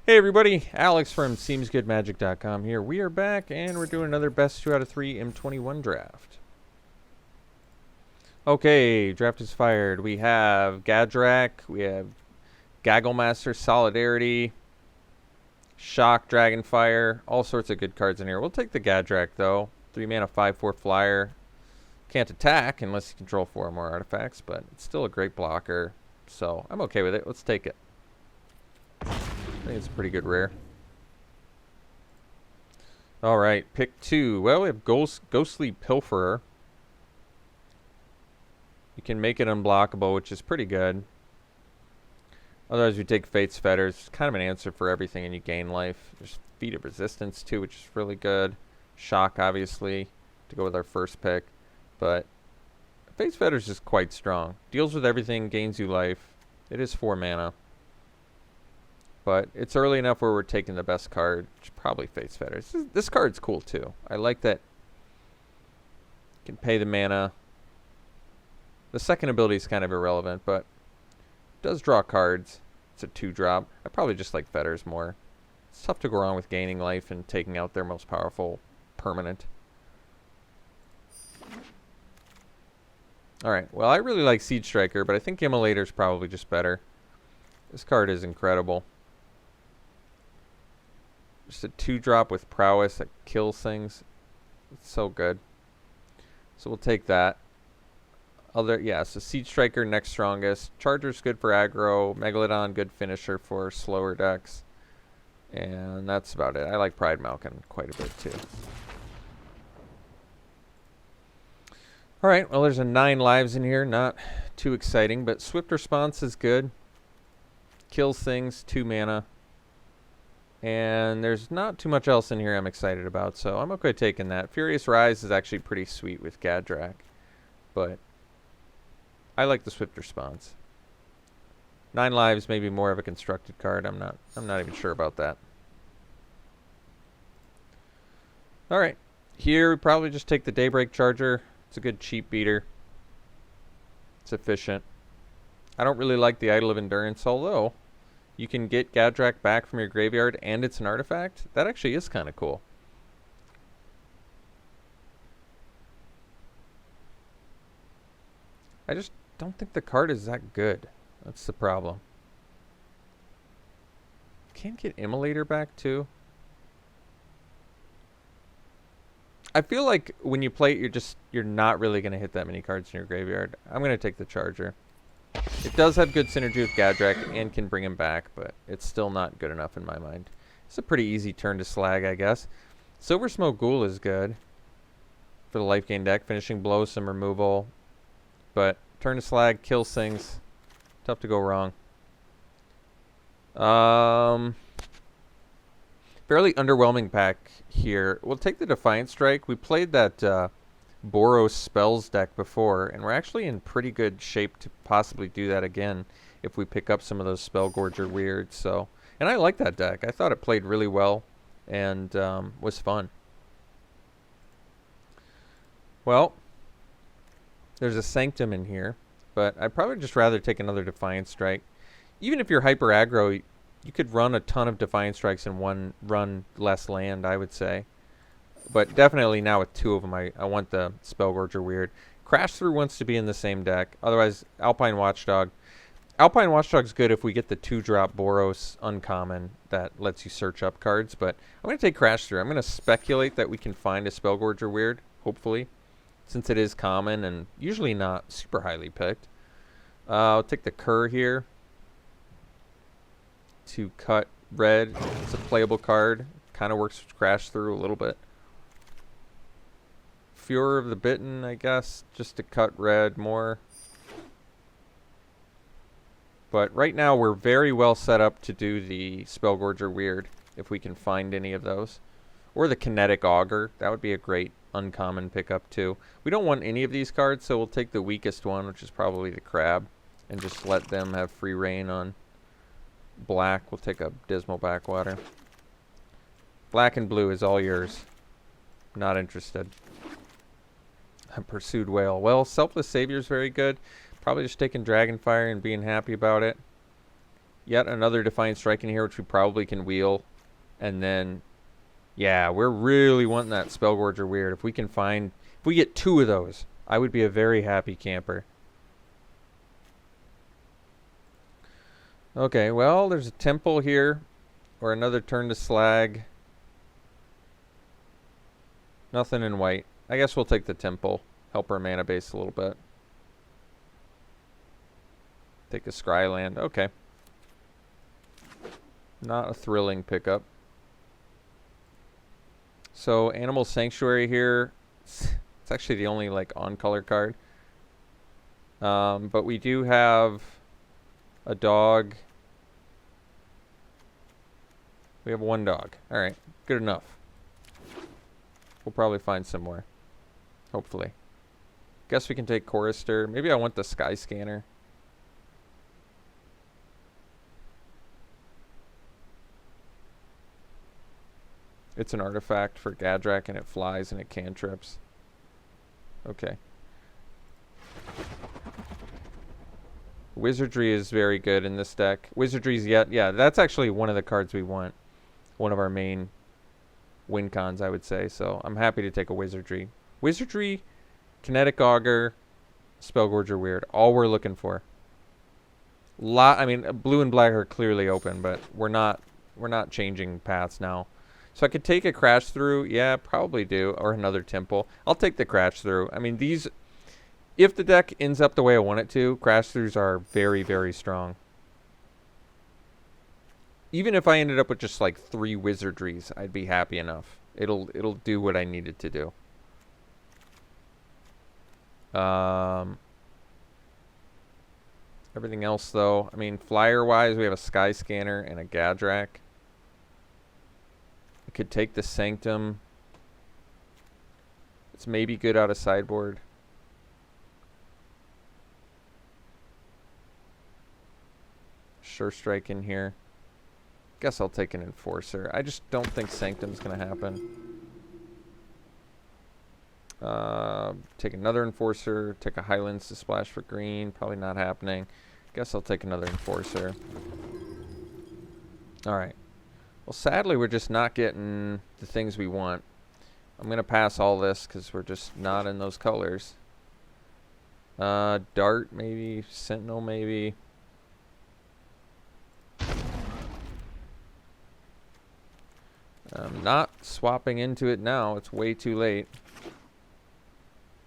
Hey everybody, Alex from SeemsGoodMagic.com here. We are back and we're doing another best 2 out of 3 M21 draft. Okay, draft is fired. We have Gadrak, we have Gagglemaster, Solidarity, Shock, Dragonfire, all sorts of good cards in here. We'll take the Gadrak though. 3 mana, 5/4 flyer. Can't attack unless you control 4 or more artifacts, but it's still a great blocker. So I'm okay with it. Let's take it. I think it's a pretty good rare. Alright, pick 2. Well, we have Ghostly Pilferer. You can make it unblockable, which is pretty good. Otherwise, we take Fate's Fetters. It's kind of an answer for everything, and you gain life. There's Feat of Resistance, too, which is really good. Shock, obviously, to go with our first pick. But Fate's Fetters is quite strong. Deals with everything, gains you life. It is 4 mana. But it's early enough where we're taking the best card, which is probably Fate's Fetters. This card's cool, too. I like that you can pay the mana. The second ability is kind of irrelevant, but it does draw cards. It's a 2-drop. I probably just like Fetters more. It's tough to go wrong with gaining life and taking out their most powerful permanent. Alright, well, I really like Siege Striker, but I think Immolator's probably just better. This card is incredible. Just a 2-drop with prowess that kills things. It's so good. So we'll take that. So Siege Striker next strongest. Charger's good for aggro. Megalodon, good finisher for slower decks. And that's about it. I like Pride Malkin quite a bit too. Alright, well there's a 9 lives in here. Not too exciting, but Swift Response is good. Kills things, 2 mana. And there's not too much else in here I'm excited about, so I'm okay taking that. Furious Rise is actually pretty sweet with Gadrak, but I like the Swift Response. 9 lives, maybe more of a constructed card. I'm not even sure about that. All right, here we probably just take the Daybreak Charger. It's a good cheap beater. It's efficient. I don't really like the Idol of Endurance, although you can get Gadrak back from your graveyard and it's an artifact. That actually is kind of cool. I just don't think the card is that good. That's the problem. Can't get Immolator back too. I feel like when you play it, you're not really going to hit that many cards in your graveyard. I'm going to take the Charger. It does have good synergy with Gadrak and can bring him back, but it's still not good enough in my mind. It's a pretty easy turn to slag, I guess. Silver Smoke Ghoul is good for the life gain deck. Finishing Blow, some removal. But turn to slag, kills things. Tough to go wrong. Fairly underwhelming pack here. We'll take the Defiant Strike. We played that Boros Spells deck before, and we're actually in pretty good shape to possibly do that again if we pick up some of those Spellgorger weirds. So, and I like that deck. I thought it played really well and was fun. Well, there's a Sanctum in here, but I'd probably just rather take another Defiant Strike. Even if you're hyper aggro, you could run a ton of Defiant Strikes in one run less land, I would say. But definitely now with 2 of them, I want the Spellgorger weird. Crash Through wants to be in the same deck. Otherwise, Alpine Watchdog. Alpine Watchdog's good if we get the 2-drop Boros uncommon that lets you search up cards. But I'm going to take Crash Through. I'm going to speculate that we can find a Spellgorger weird, hopefully, since it is common and usually not super highly picked. I'll take the Cur here to cut red. It's a playable card. Kind of works with Crash Through a little bit. Furor of the Bitten, I guess, just to cut red more. But right now we're very well set up to do the Spellgorger weird, if we can find any of those. Or the Kinetic Augur. That would be a great uncommon pickup too. We don't want any of these cards, so we'll take the weakest one, which is probably the Crab, and just let them have free reign on black. We'll take a Dismal Backwater. Black and blue is all yours. Not interested. Pursued Whale. Well, Selfless Savior is very good. Probably just taking Dragonfire and being happy about it. yet another Defiant Strike in here, which we probably can wheel. And then, yeah, we're really wanting that Spellgorger Weird. If we can find, if we get 2 of those, I would be a very happy camper. Okay, well, there's a Temple here, or another Turn to Slag. Nothing in white. I guess we'll take the Temple. Help our mana base a little bit. Take a Scryland. Okay. Not a thrilling pickup. So, Animal Sanctuary here. It's actually the only, like, on-color card. But we do have a dog. We have 1 dog. Alright, good enough. We'll probably find some more. Hopefully. Guess we can take Chorister. Maybe I want the Sky Scanner. It's an artifact for Gadrak, and it flies and it cantrips. Okay. Wizardry is very good in this deck. Wizardry's yet, yeah, that's actually one of the cards we want. One of our main win cons, I would say. So I'm happy to take a Wizardry. Wizardry, Kinetic Augur, Spellgorger Weird. All we're looking for. I mean, blue and black are clearly open, but we're not changing paths now. So I could take a Crash Through. Yeah, probably do. Or another Temple. I'll take the Crash Through. I mean, these, if the deck ends up the way I want it to, Crash Throughs are very, very strong. Even if I ended up with just like 3 Wizardries, I'd be happy enough. It'll do what I need it to do. Everything else, though, I mean, flyer-wise, we have a Sky Scanner and a Gadrak. I could take the Sanctum. It's maybe good out of sideboard. Sure Strike in here. Guess I'll take an Enforcer. I just don't think Sanctum's going to happen. Take another Enforcer. Take a Highlands to splash for green. Probably not happening. Guess I'll take another Enforcer. Alright. Well, sadly, we're just not getting the things we want. I'm going to pass all this because we're just not in those colors. Dart, maybe. Sentinel, maybe. I'm not swapping into it now. It's way too late.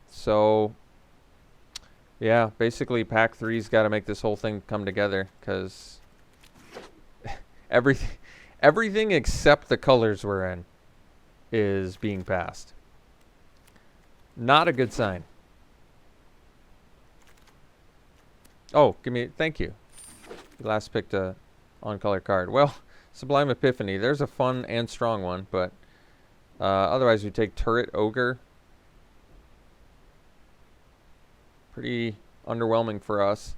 So, yeah, basically pack 3's got to make this whole thing come together because everything except the colors we're in is being passed. Not a good sign. Oh, thank you. You last picked a on-color card. Well, Sublime Epiphany. There's a fun and strong one, but otherwise we take Turret Ogre. Pretty underwhelming for us.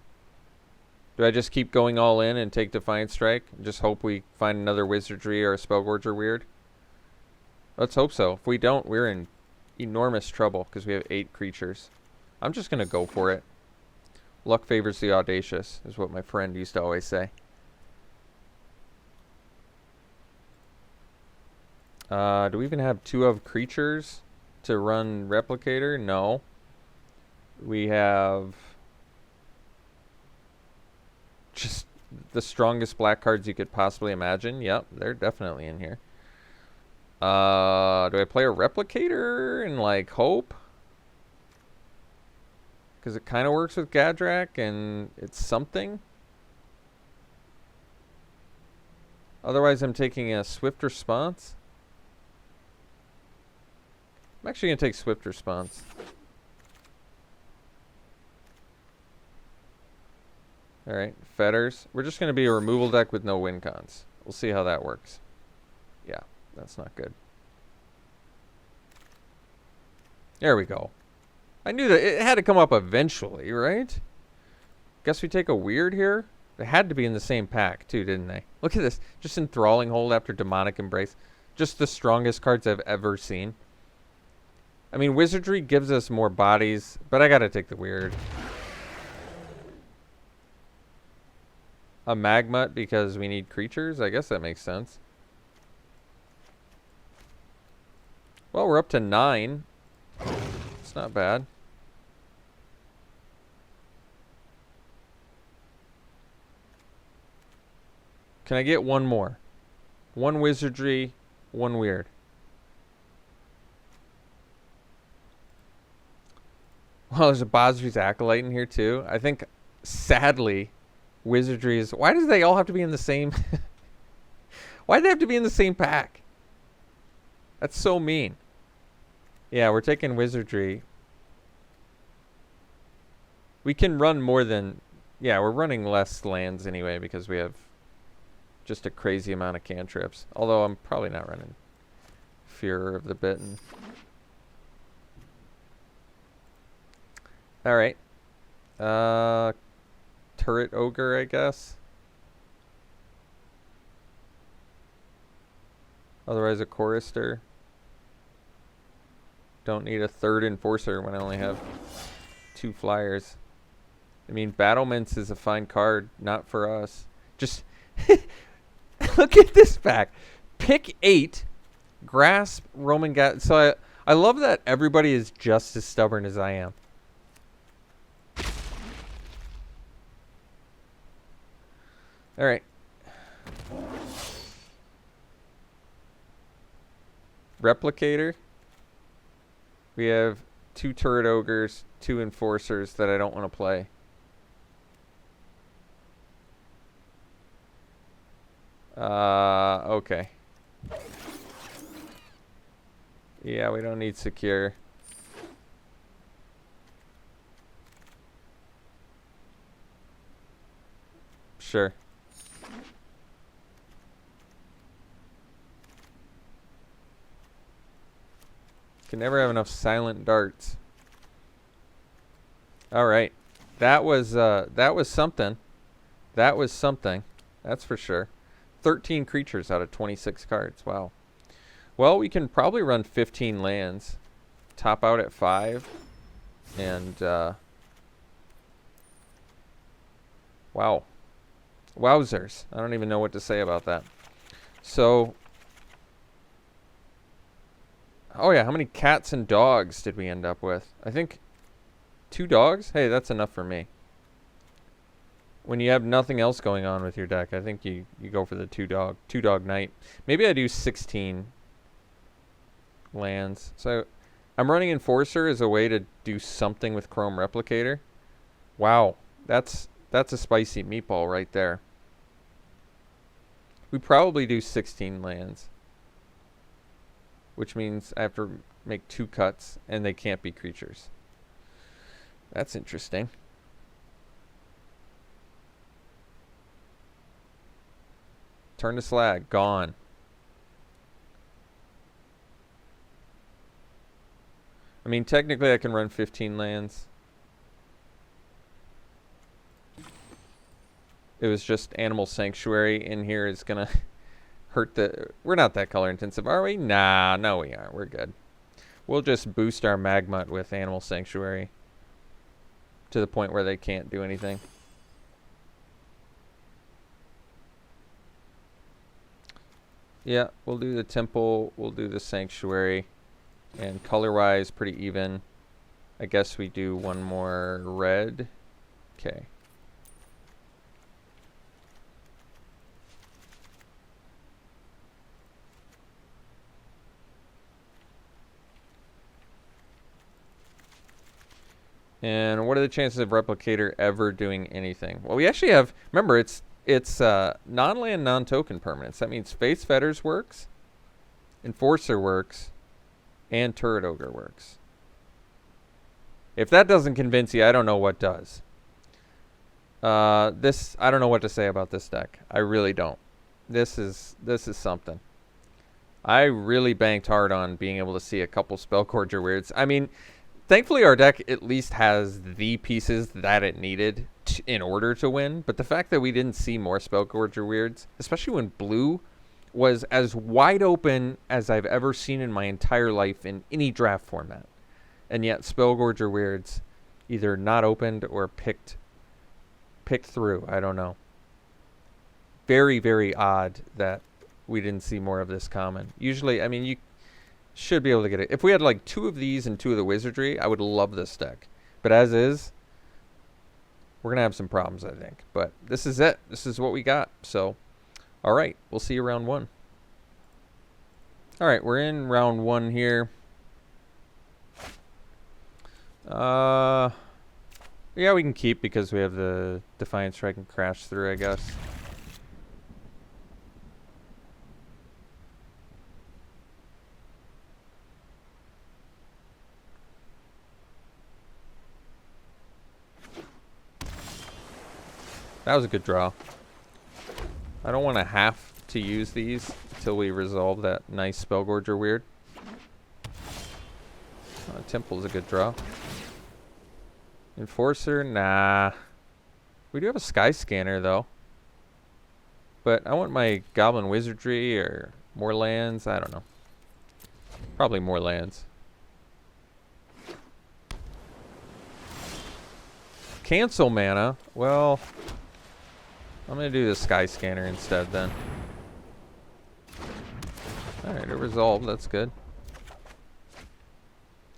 Do I just keep going all in and take Defiant Strike? And just hope we find another Wizardry or a Spellgorger Weird? Let's hope so. If we don't, we're in enormous trouble because we have 8 creatures. I'm just going to go for it. Luck favors the audacious, is what my friend used to always say. Do we even have 2 of creatures to run Replicator? No. We have just the strongest black cards you could possibly imagine. Yep, they're definitely in here. Do I play a Replicator and like hope? Because it kind of works with Gadrak and it's something. Otherwise, I'm taking a Swift Response. I'm actually going to take Swift Response. Alright, Fetters. We're just going to be a removal deck with no win cons. We'll see how that works. Yeah, that's not good. There we go. I knew that it had to come up eventually, right? Guess we take a Weird here? They had to be in the same pack, too, didn't they? Look at this. Just Enthralling Hold after Demonic Embrace. Just the strongest cards I've ever seen. I mean, Wizardry gives us more bodies, but I gotta take the Weird. a Magmut because we need creatures? I guess that makes sense. Well, we're up to 9. It's not bad. Can I get one more? One wizardry, one weird. Well, there's a Bosri's Acolyte in here too. I think, sadly, wizardry is... Why do they all have to be in the same... Why do they have to be in the same pack? That's so mean. Yeah, we're taking wizardry. We can run more than... Yeah, we're running less lands anyway because we have just a crazy amount of cantrips. Although I'm probably not running Fear of the Bitten. Alright. Turret Ogre, I guess. Otherwise a Chorister. Don't need a third Enforcer when I only have 2 flyers. I mean, Battlements is a fine card, not for us. Just look at this pack. Pick 8, Grasp, Roman God. So I love that everybody is just as stubborn as I am. All right. Replicator. We have 2 Turret Ogres, 2 Enforcers that I don't want to play. Okay. Yeah, we don't need Secure. Sure. Can never have enough silent darts. All right. That was something. That was something. That's for sure. 13 creatures out of 26 cards. Wow. Well, we can probably run 15 lands. Top out at 5. And, wow. Wowzers. I don't even know what to say about that. So, oh yeah, how many cats and dogs did we end up with? I think 2 dogs? Hey, that's enough for me. When you have nothing else going on with your deck, I think you go for the 2 dog night. Maybe I do 16 lands. So I'm running Enforcer as a way to do something with Chrome Replicator. Wow, that's a spicy meatball right there. We probably do 16 lands, which means I have to make 2 cuts, and they can't be creatures. That's interesting. Turn to Slag. Gone. I mean, technically I can run 15 lands. It was just Animal Sanctuary in here is going to hurt the... We're not that color intensive, are we? Nah, no we aren't. We're good. We'll just boost our Magmut with Animal Sanctuary to the point where they can't do anything. Yeah, we'll do the Temple, we'll do the Sanctuary, and color-wise, pretty even. I guess we do one more red. Okay. And what are the chances of Replicator ever doing anything? Well, we actually have, remember, it's non-land, non-token permanents. That means Faith's Fetters works, Enforcer works, and Turret Ogre works. If that doesn't convince you, I don't know what does. I don't know what to say about this deck. I really don't. This is something. I really banked hard on being able to see a couple Spellcorger Weirds. I mean, thankfully our deck at least has the pieces that it needed in order to win. But the fact that we didn't see more Spellcorger Weirds, especially when blue was as wide open as I've ever seen in my entire life in any draft format. And yet Spellcorger Weirds either not opened or picked through. I don't know. very, very odd that we didn't see more of this common. Usually, I mean, you should be able to get it. If we had like 2 of these and 2 of the wizardry, I would love this deck. But as is, we're going to have some problems, I think. But this is it. This is what we got. So, all right. We'll see you round 1. All right. We're in round 1 here. Yeah, we can keep because we have the Defiant Strike and Crash through, I guess. That was a good draw. I don't want to have to use these until we resolve that nice Spellgorger weird. Temple's a good draw. Enforcer, nah. We do have a Sky Scanner, though. But I want my Goblin Wizardry or more lands. I don't know. Probably more lands. Cancel mana. Well, I'm going to do the Sky Scanner instead then. Alright, it resolved. That's good.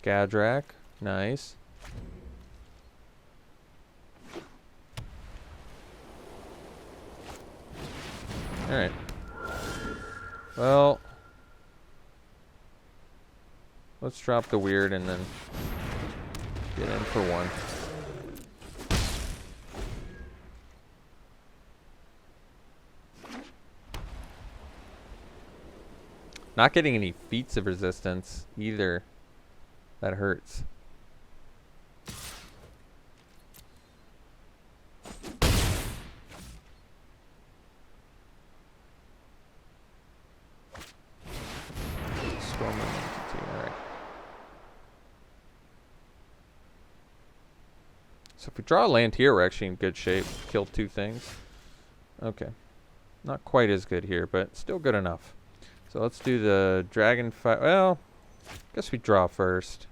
Gadrak. Nice. Alright. Well, let's drop the weird and then get in for 1. Not getting any feats of resistance either. That hurts. Alright. So if we draw a land here, we're actually in good shape. Kill 2 things. Okay. Not quite as good here, but still good enough. So let's do the Dragon Fire. Well, I guess we draw first.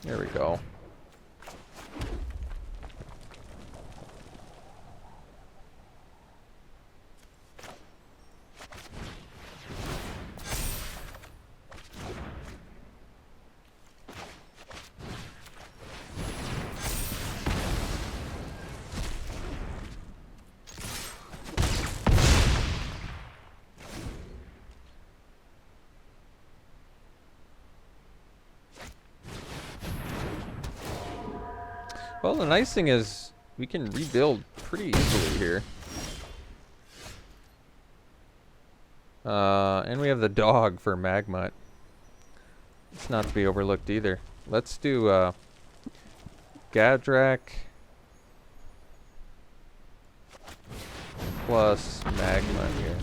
There we go. Well, the nice thing is we can rebuild pretty easily here. And we have the dog for Magmut. It's not to be overlooked either. Let's do Gadrak plus Magmut here.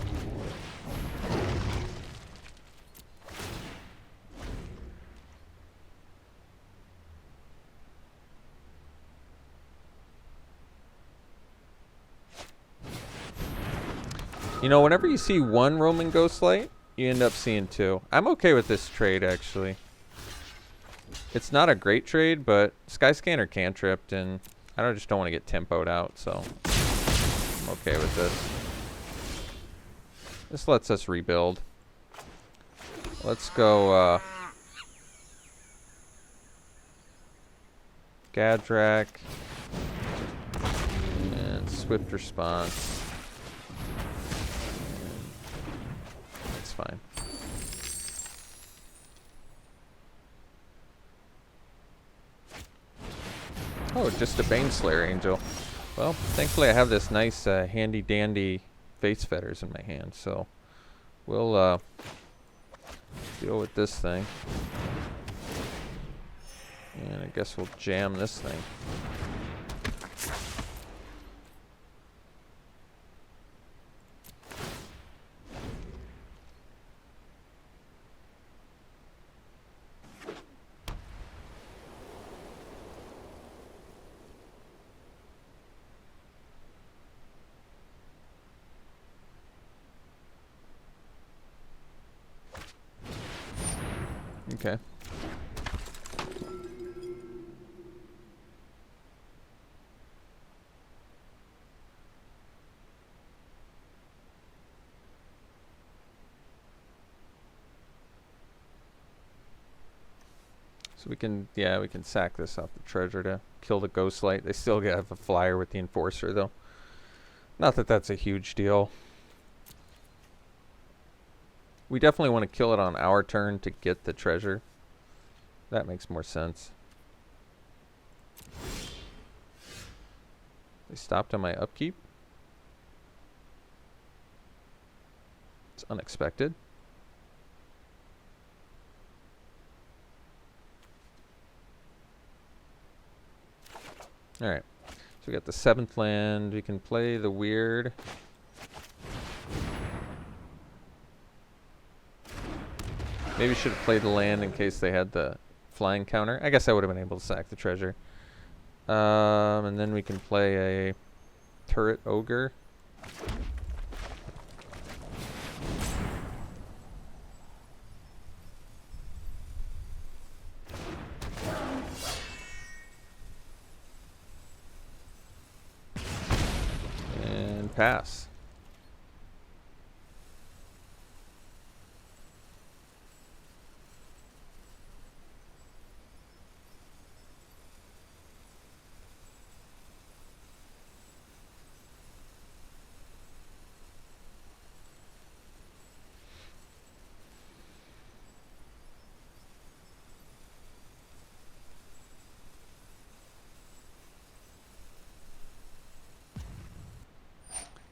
You know, whenever you see 1 Roman Ghostlight, you end up seeing 2. I'm okay with this trade, actually. It's not a great trade, but Sky Scanner cantripped, and I just don't want to get tempoed out, so I'm okay with this. This lets us rebuild. Let's go Gadrak and Swift Response. Fine. Oh, just a Baneslayer Angel. Well, thankfully I have this nice handy dandy Face Fetters in my hand, so we'll deal with this thing. And I guess we'll jam this thing. Okay. So we can, yeah, we can sack this off the treasure to kill the Ghost Light. They still have a flyer with the Enforcer, though. Not that that's a huge deal. We definitely want to kill it on our turn to get the treasure. That makes more sense. They stopped on my upkeep. It's unexpected. Alright. So we got the 7th land. We can play the weird. Maybe should have played the land in case they had the flying counter. I guess I would have been able to sack the treasure. And then we can play a turret ogre. And pass.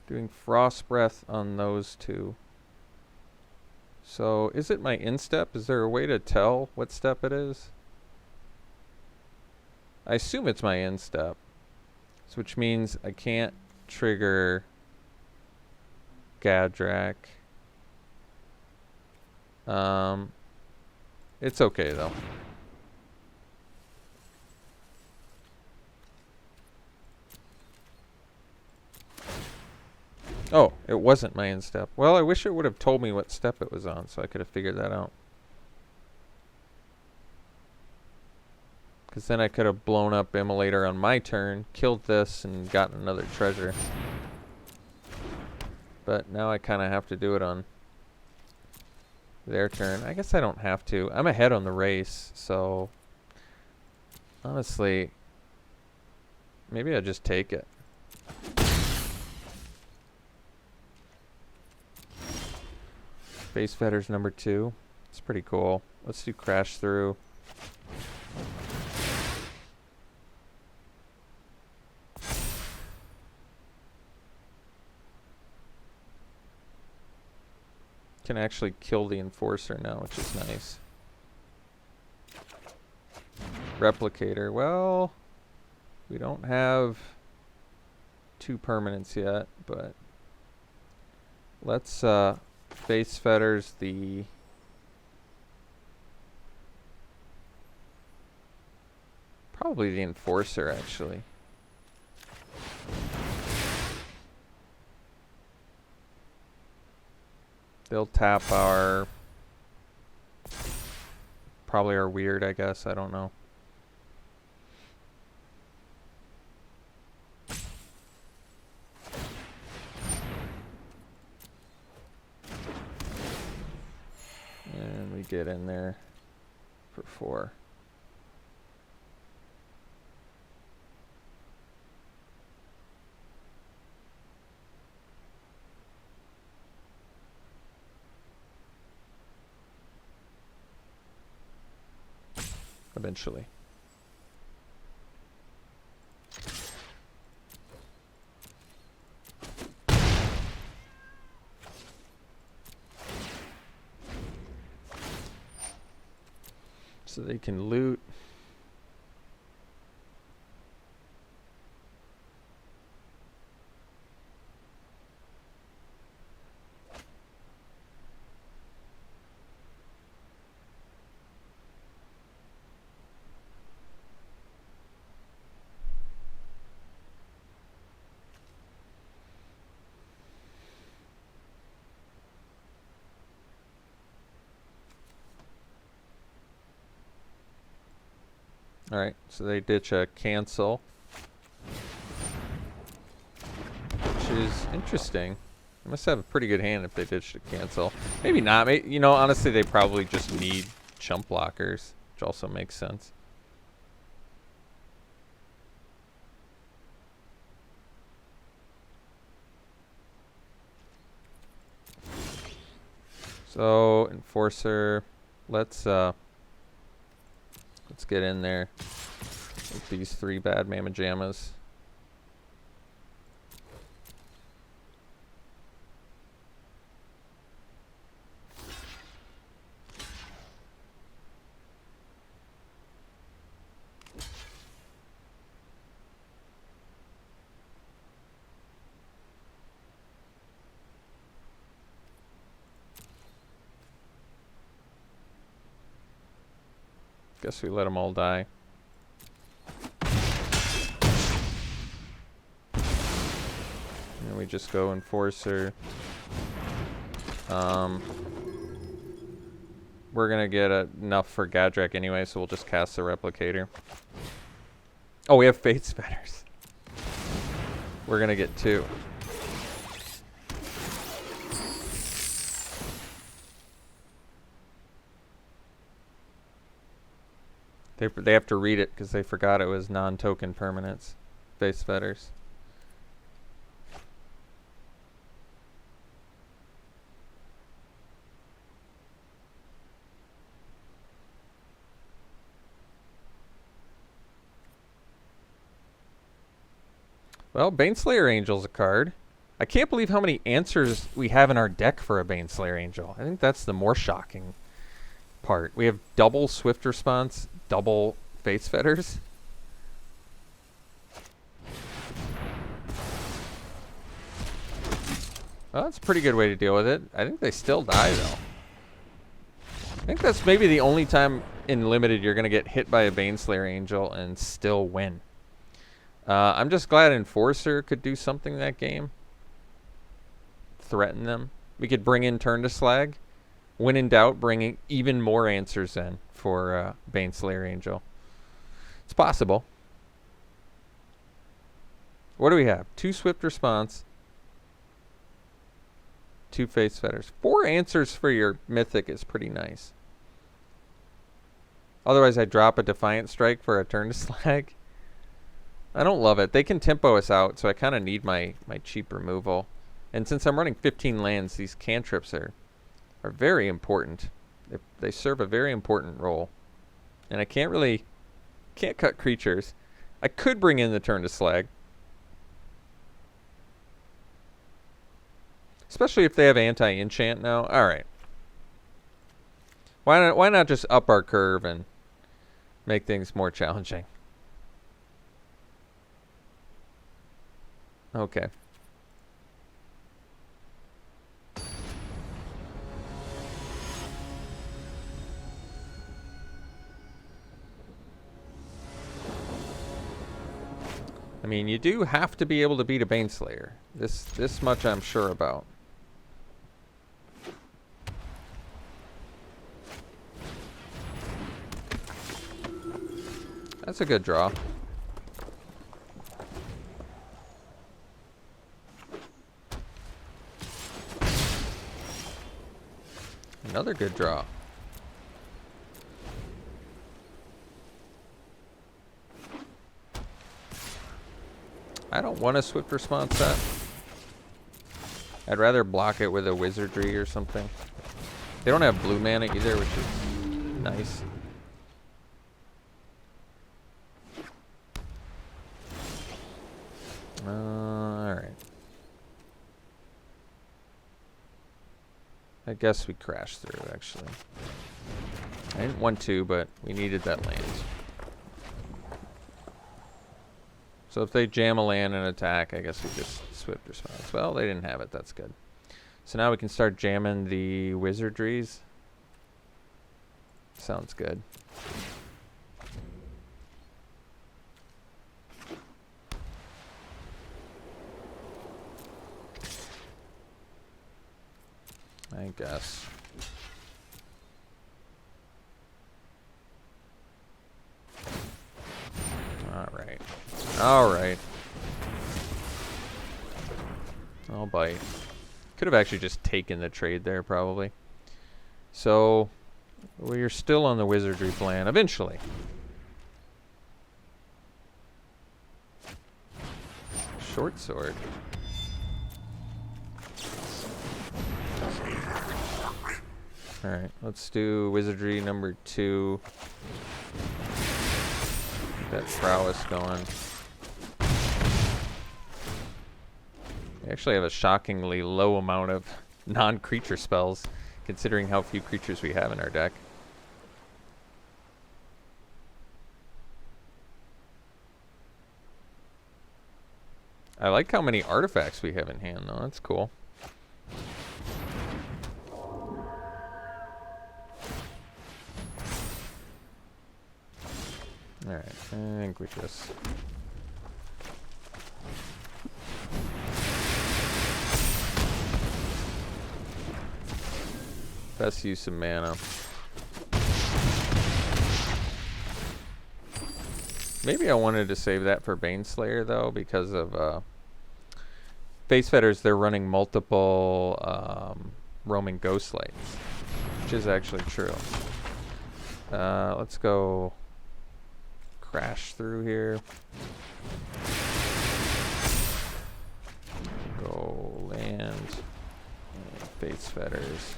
Doing Frost Breath on those two. So, is it my instep? Is there a way to tell what step it is? I assume it's my instep. So which means I can't trigger Gadrak. It's okay though. Oh, it wasn't my instep. Well, I wish it would have told me what step it was on so I could have figured that out. Because then I could have blown up Immolator on my turn, killed this, and gotten another treasure. But now I kind of have to do it on their turn. I guess I don't have to. I'm ahead on the race, so honestly, maybe I'll just take it. Face Fetters number 2. It's pretty cool. Let's do Crash Through. Can actually kill the Enforcer now, which is nice. Replicator. Well, we don't have 2 permanents yet, but let's Face Fetters the probably the Enforcer actually. They'll tap our probably our weird, I guess. I don't know. And we get in there for 4. Eventually. So they can loot. Alright, so they ditch a cancel, which is interesting. They must have a pretty good hand if they ditched a cancel. Maybe not. You know, honestly, they probably just need chump blockers. which also makes sense. So Enforcer, let's get in there with these 3 bad Mamma Jammas. Guess we let them all die. And we just go Enforcer. We're gonna get enough for Gadrak anyway, so we'll just cast the Replicator. Oh, we have Fate's Fetters. We're gonna get 2. They have to read it because they forgot it was non-token permanents. Fate's Fetters. Well, Baneslayer Angel's a card. I can't believe how many answers we have in our deck for a Baneslayer Angel. I think that's the more shocking part. We have double Swift Response, double Fate's Fetters. Well, that's a pretty good way to deal with it. I think they still die, though. I think that's maybe the only time in Limited you're going to get hit by a Baneslayer Angel and still win. I'm just glad Enforcer could do something that game. Threaten them. We could bring in Turn to Slag. When in doubt, bringing even more answers in for Baneslayer Angel. It's possible. What do we have? 2 Swift Response. 2 Fate's Fetters. 4 answers for your Mythic is pretty nice. Otherwise, I drop a Defiant Strike for a Turn to Slag. I don't love it. They can tempo us out, so I kind of need my cheap removal. And since I'm running 15 lands, these cantrips are very important. They serve a very important role. And I can't cut creatures. I could bring in the Turn to Slag. Especially if they have anti-enchant now. Alright. Why not just up our curve and make things more challenging? Okay. I mean, you do have to be able to beat a Baneslayer. This much I'm sure about. That's a good draw. Another good draw. I don't want a Swift Response set. I'd rather block it with a Wizardry or something. They don't have blue mana either, which is nice. Alright. I guess we crashed through, actually. I didn't want to, but we needed that land. So if they jam a land and attack, I guess we just Swift Response. Well, they didn't have it. That's good. So now we can start jamming the Wizardries. Sounds good. I guess. Alright. Alright. I'll bite. Could have actually just taken the trade there, probably. So, We're still on the wizardry plan, eventually. Short sword. Alright, let's do wizardry number 2. Get that prowess going. We actually have a shockingly low amount of non-creature spells, considering how few creatures we have in our deck. I like how many artifacts we have in hand, though. That's cool. Alright, I think we just... best use of mana. Maybe I wanted to save that for Baneslayer, though, because of Face Fetters. They're running multiple roaming ghost lights, which is actually true. Let's go crash through here. Go land and Face Fetters.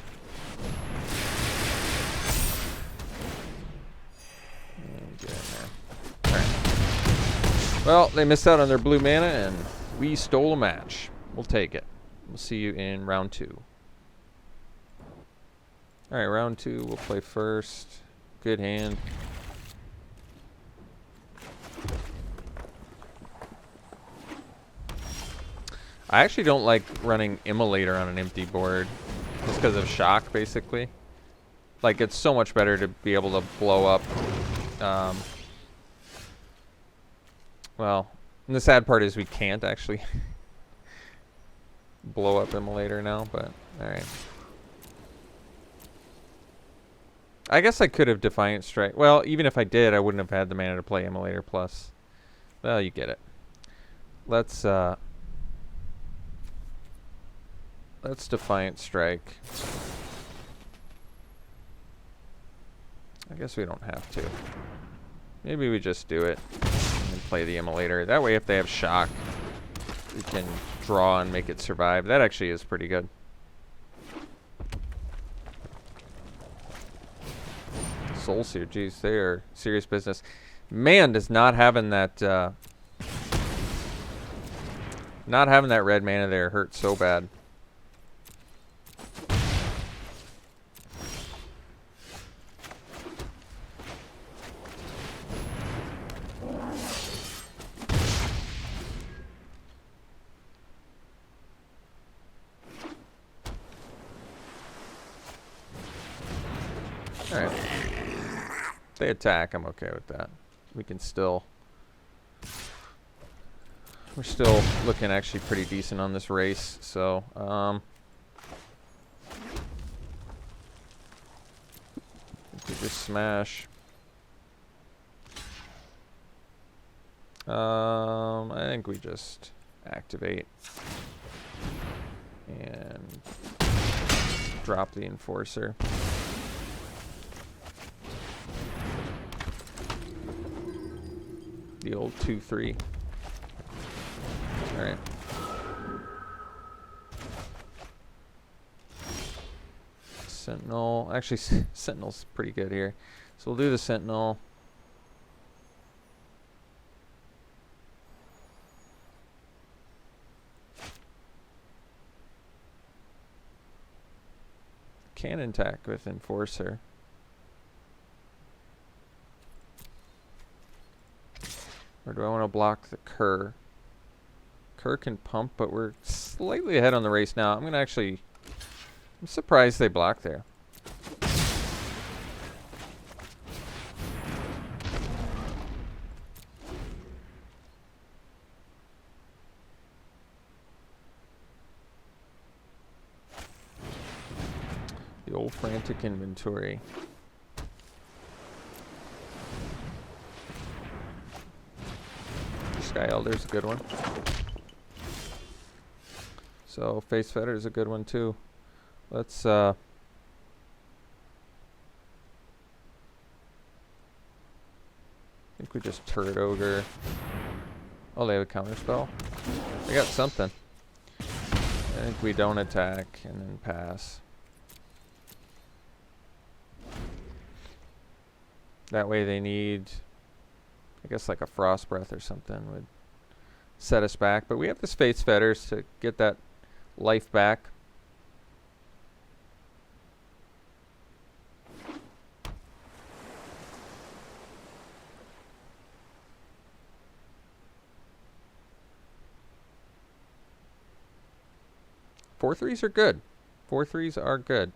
And get in there. Alright. Well, they missed out on their blue mana, and we stole a match. We'll take it. We'll see you in round 2. Alright, round 2, we'll play first. Good hand. I actually don't like running Immolator on an empty board, just because of shock, basically. Like, it's so much better to be able to blow up. Well, and the sad part is we can't actually blow up Immolator now, but alright. I guess I could have Defiant Strike. Well, even if I did, I wouldn't have had the mana to play Immolator plus. Well, you get it. Let's Defiant Strike. I guess we don't have to. Maybe we just do it and play the Immolator. That way, if they have shock, we can draw and make it survive. That actually is pretty good. Soulseer, geez, they are serious business. Man, does not having that red mana there hurt so bad. Alright. They attack, I'm okay with that. We can still... We're still looking actually pretty decent on this race, so... we just smash. I think we just activate. And... drop the Enforcer. The old 2/3. Alright. Sentinel. Actually, Sentinel's pretty good here. So we'll do the Sentinel. Can attack with Enforcer. Or do I want to block the Cur? Cur can pump, but we're slightly ahead on the race now. I'm going to actually... I'm surprised they block there. The old frantic inventory. Sky Elder's a good one. So Face Fetter is a good one too. Let's we just turret ogre. Oh, they have a counter spell. They got something. I think we don't attack and then pass. That way they need, I guess, like a frost breath or something would set us back. But we have this Fate's Fetters to get that life back. Four threes are good. 4/3s are good.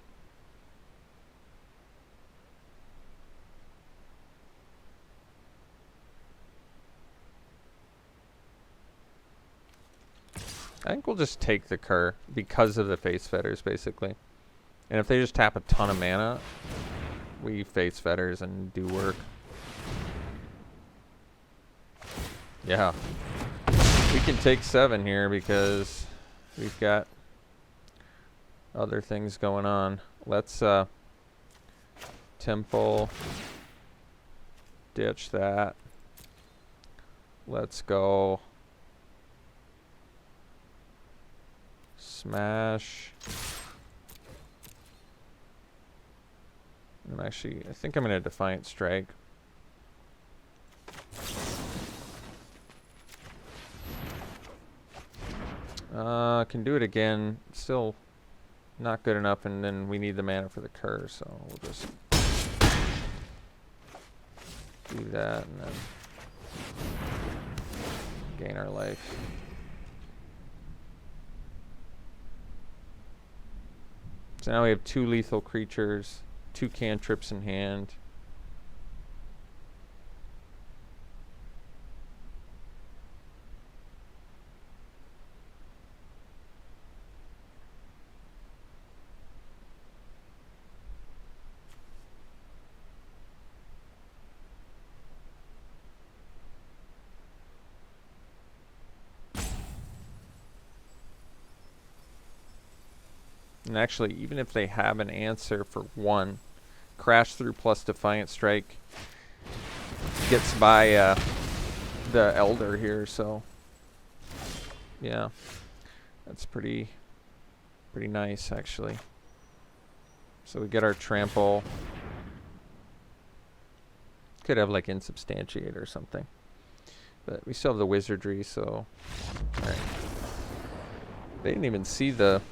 I think we'll just take the Cur because of the Fate's Fetters, basically. And if they just tap a ton of mana, we Fate's Fetters and do work. Yeah. We can take 7 here because we've got other things going on. Let's Temple. Ditch that. Let's go. Smash. I think I'm going to Defiant Strike. Can do it again. Still not good enough, and then we need the mana for the Cur, so we'll just do that and then gain our life. So now we have 2 lethal creatures, 2 cantrips in hand. And actually, even if they have an answer for 1, Crash Through plus Defiant Strike gets by the Elder here, so yeah, that's pretty nice, actually. So we get our Trample. Could have like Insubstantiate or something, but we still have the Wizardry, so alright. They didn't even see the...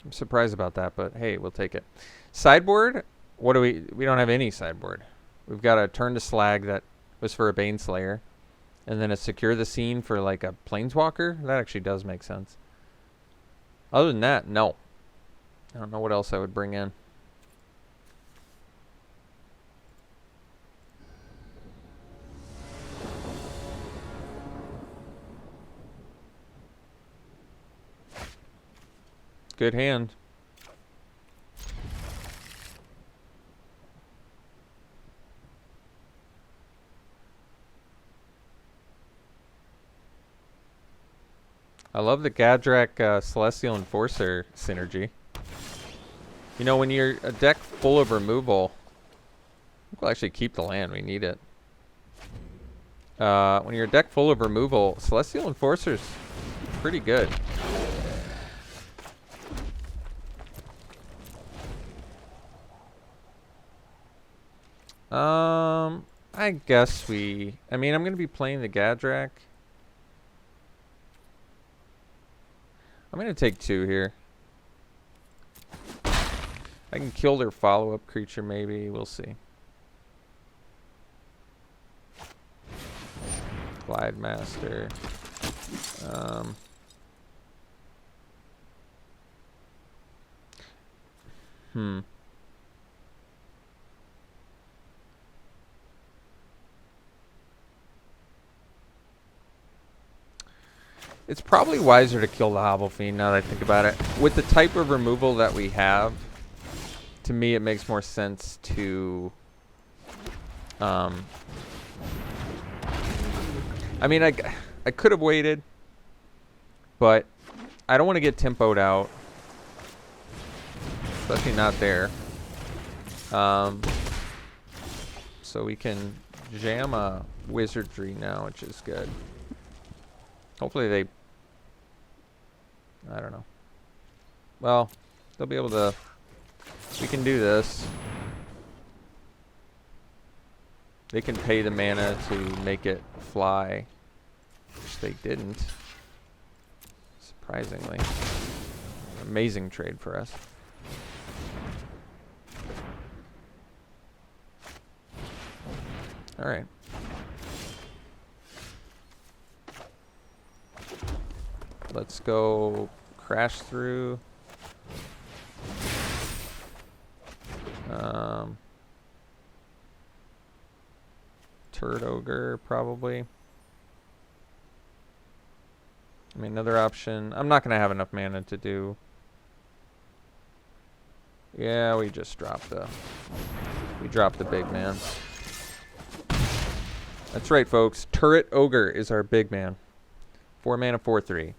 I'm surprised about that, but hey, we'll take it. Sideboard, what do we don't have any sideboard. We've got a Turn to Slag that was for a Baneslayer, and then a Secure the Scene for like a Planeswalker. That actually does make sense. Other than that, no. I don't know what else I would bring in. Good hand. I love the Gadrak Celestial Enforcer synergy. You know, when you're a deck full of removal, we'll actually keep the land. We need it. When you're a deck full of removal, Celestial Enforcer's pretty good. I guess I mean, I'm going to be playing the Gadrak. I'm going to take 2 here. I can kill their follow-up creature, maybe. We'll see. Glide Master. It's probably wiser to kill the Hobble Fiend now that I think about it. With the type of removal that we have, to me it makes more sense to... I mean, I could have waited, but I don't want to get tempoed out. Especially not there. So we can jam a wizardry now, which is good. Hopefully they... I don't know. Well, they'll be able to... We can do this. They can pay the mana to make it fly, which they didn't. Surprisingly. Amazing trade for us. Alright. Let's go crash through. Turret Ogre, probably. I mean, another option. I'm not going to have enough mana to do. Yeah, we just dropped the... We dropped the big man. That's right, folks. Turret Ogre is our big man. 4 mana, 4/3.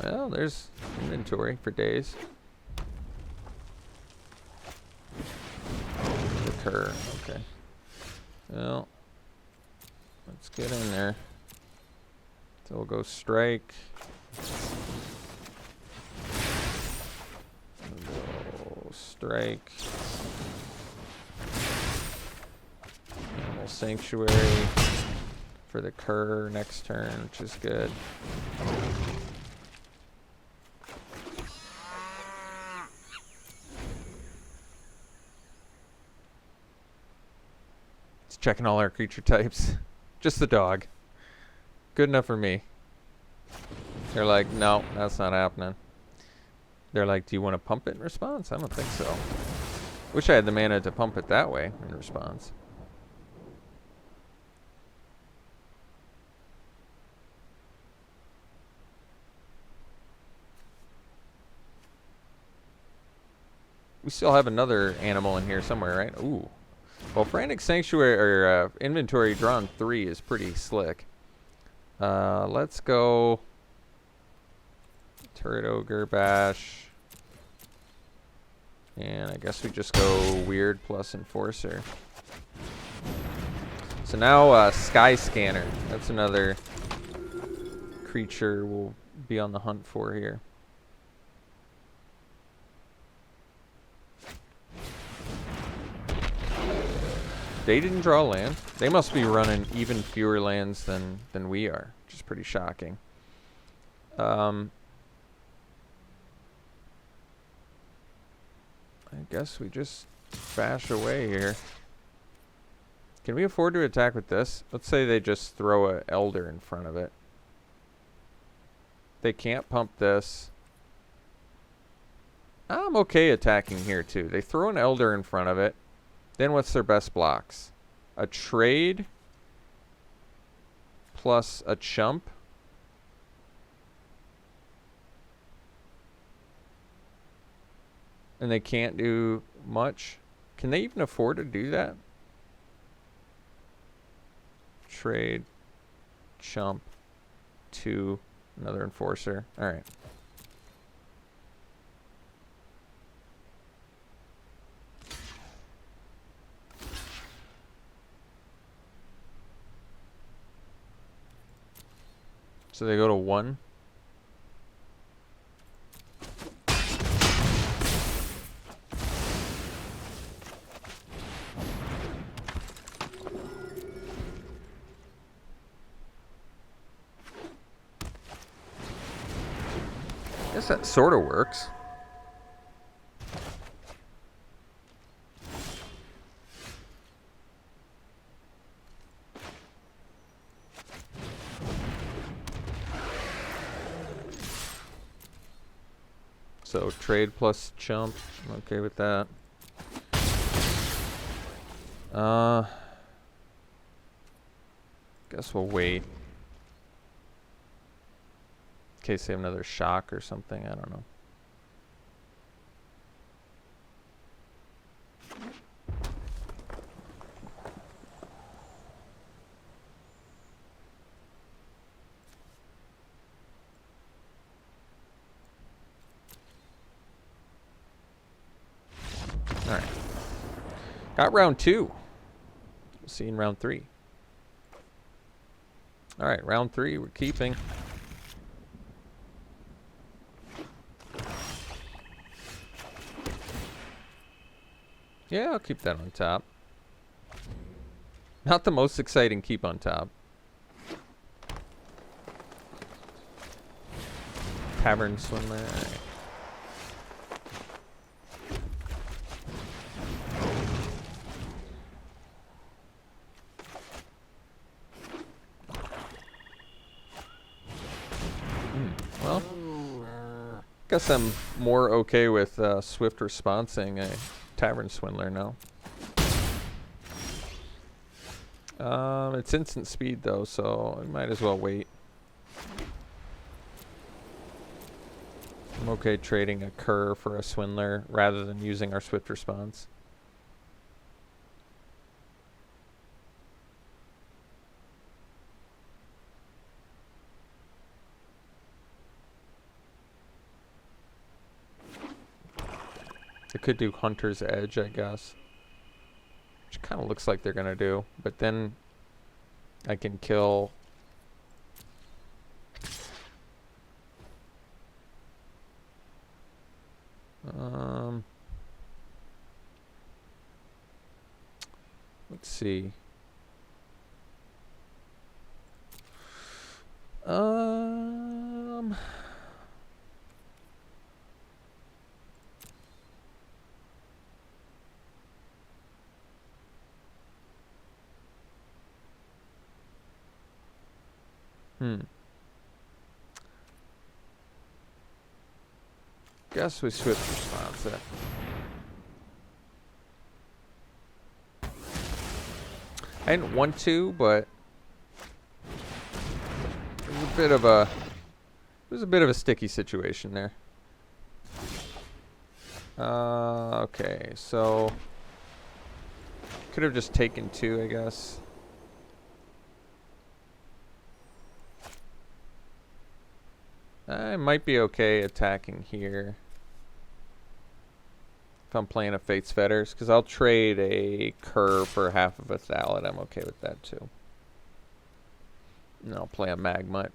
Well, there's inventory for days. Recur. Okay. Well, let's get in there. So we'll go strike. We'll go strike. Animal Sanctuary for the cur next turn, which is good. Checking all our creature types. Just the dog. Good enough for me. They're like, no, that's not happening. They're like, do you want to pump it in response? I don't think so. Wish I had the mana to pump it that way in response. We still have another animal in here somewhere, right? Ooh. Well, Frantic Sanctuary, or inventory drawn 3 is pretty slick. Let's go Turret Ogre Bash. And I guess we just go Weird plus Enforcer. So now Sky Scanner. That's another creature we'll be on the hunt for here. They didn't draw land. They must be running even fewer lands than we are, which is pretty shocking. I guess we just bash away here. Can we afford to attack with this? Let's say they just throw an Elder in front of it. They can't pump this. I'm okay attacking here too. They throw an Elder in front of it. Then what's their best blocks? A trade plus a chump. And they can't do much. Can they even afford to do that? Trade, chump, 2, another Enforcer. All right. So they go to 1. I guess that sort of works. So trade plus chump. I'm okay with that. Guess we'll wait. In case they have another shock or something. I don't know. All right. Got round 2. We'll see in round 3. All right, round 3, we're keeping. Yeah, I'll keep that on top. Not the most exciting keep on top. Tavern Swindler. All right. Well, guess I'm more okay with swift responsing a Tavern Swindler now. It's instant speed though, so I might as well wait. I'm okay trading a cur for a Swindler rather than using our swift response. I could do Hunter's Edge, I guess. Which kind of looks like they're going to do. But then I can kill... let's see. Guess we swift response it. I didn't want to, but it was a bit of a sticky situation there. Okay, so could have just taken 2, I guess. I might be okay attacking here if I'm playing a Fate's Fetters, because I'll trade a cur for half of a Thallid. I'm okay with that too. And I'll play a Magmut.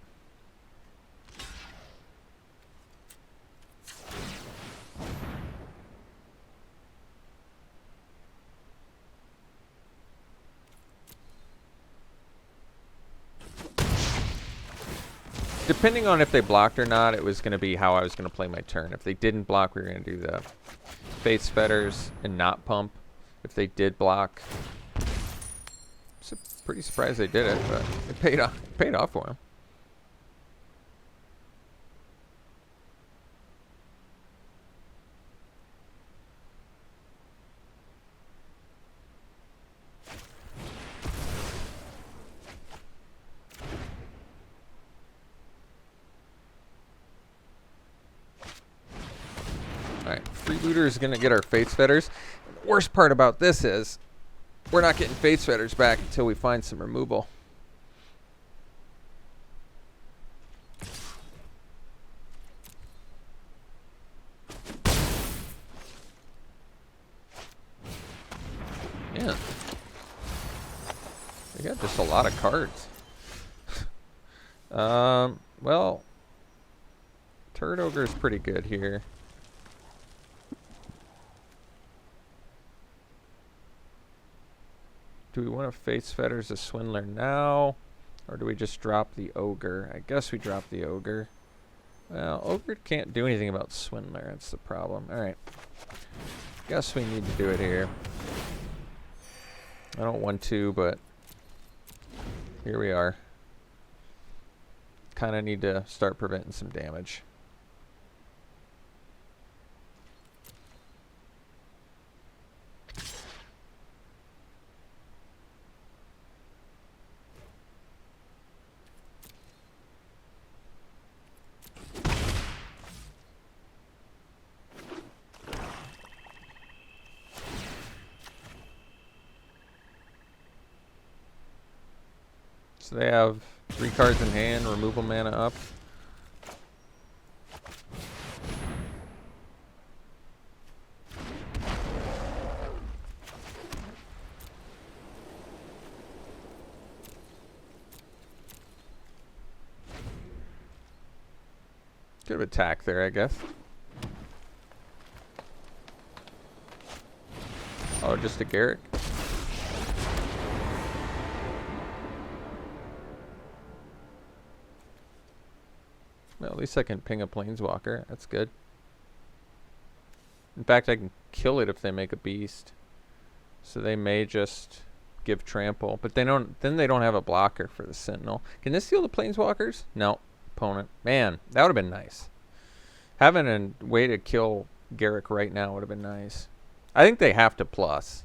Depending on if they blocked or not, it was going to be how I was going to play my turn. If they didn't block, we were going to do the Fate's Fetters and not pump. If they did block, I'm pretty surprised they did it, but it paid off. It paid off for them. Alright, Freebooter is going to get our Fate's Fetters. The worst part about this is we're not getting Fate's Fetters back until we find some removal. Yeah. They got just a lot of cards. Well, Turd Ogre is pretty good here. Do we want to Fate's Fetters a Swindler now? Or do we just drop the Ogre? I guess we drop the Ogre. Well, Ogre can't do anything about Swindler. That's the problem. Alright. Guess we need to do it here. I don't want to, but here we are. Kind of need to start preventing some damage. So they have 3 cards in hand, removal mana up. Could have attacked there, I guess. Oh, just a Garrick. Well, at least I can ping a Planeswalker. That's good. In fact, I can kill it if they make a beast. So they may just give trample, but they don't. Then they don't have a blocker for the Sentinel. Can this steal the Planeswalkers? No. Opponent. Man, that would have been nice. Having a way to kill Garrick right now would have been nice. I think they have to plus.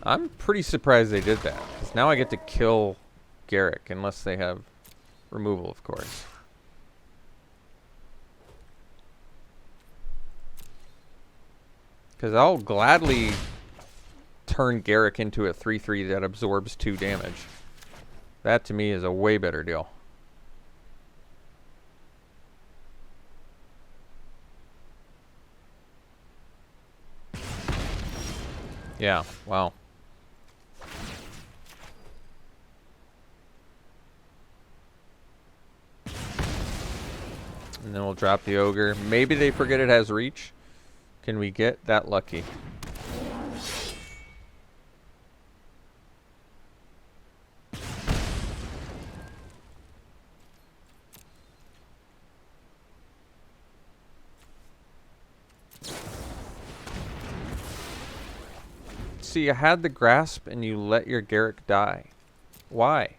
I'm pretty surprised they did that, because now I get to kill Garrick, unless they have removal, of course. Because I'll gladly turn Garrick into a 3/3 that absorbs 2 damage. That to me is a way better deal. Yeah, wow. And then we'll drop the Ogre. Maybe they forget it has reach. Can we get that lucky? See, you had the grasp and you let your Garrick die. Why?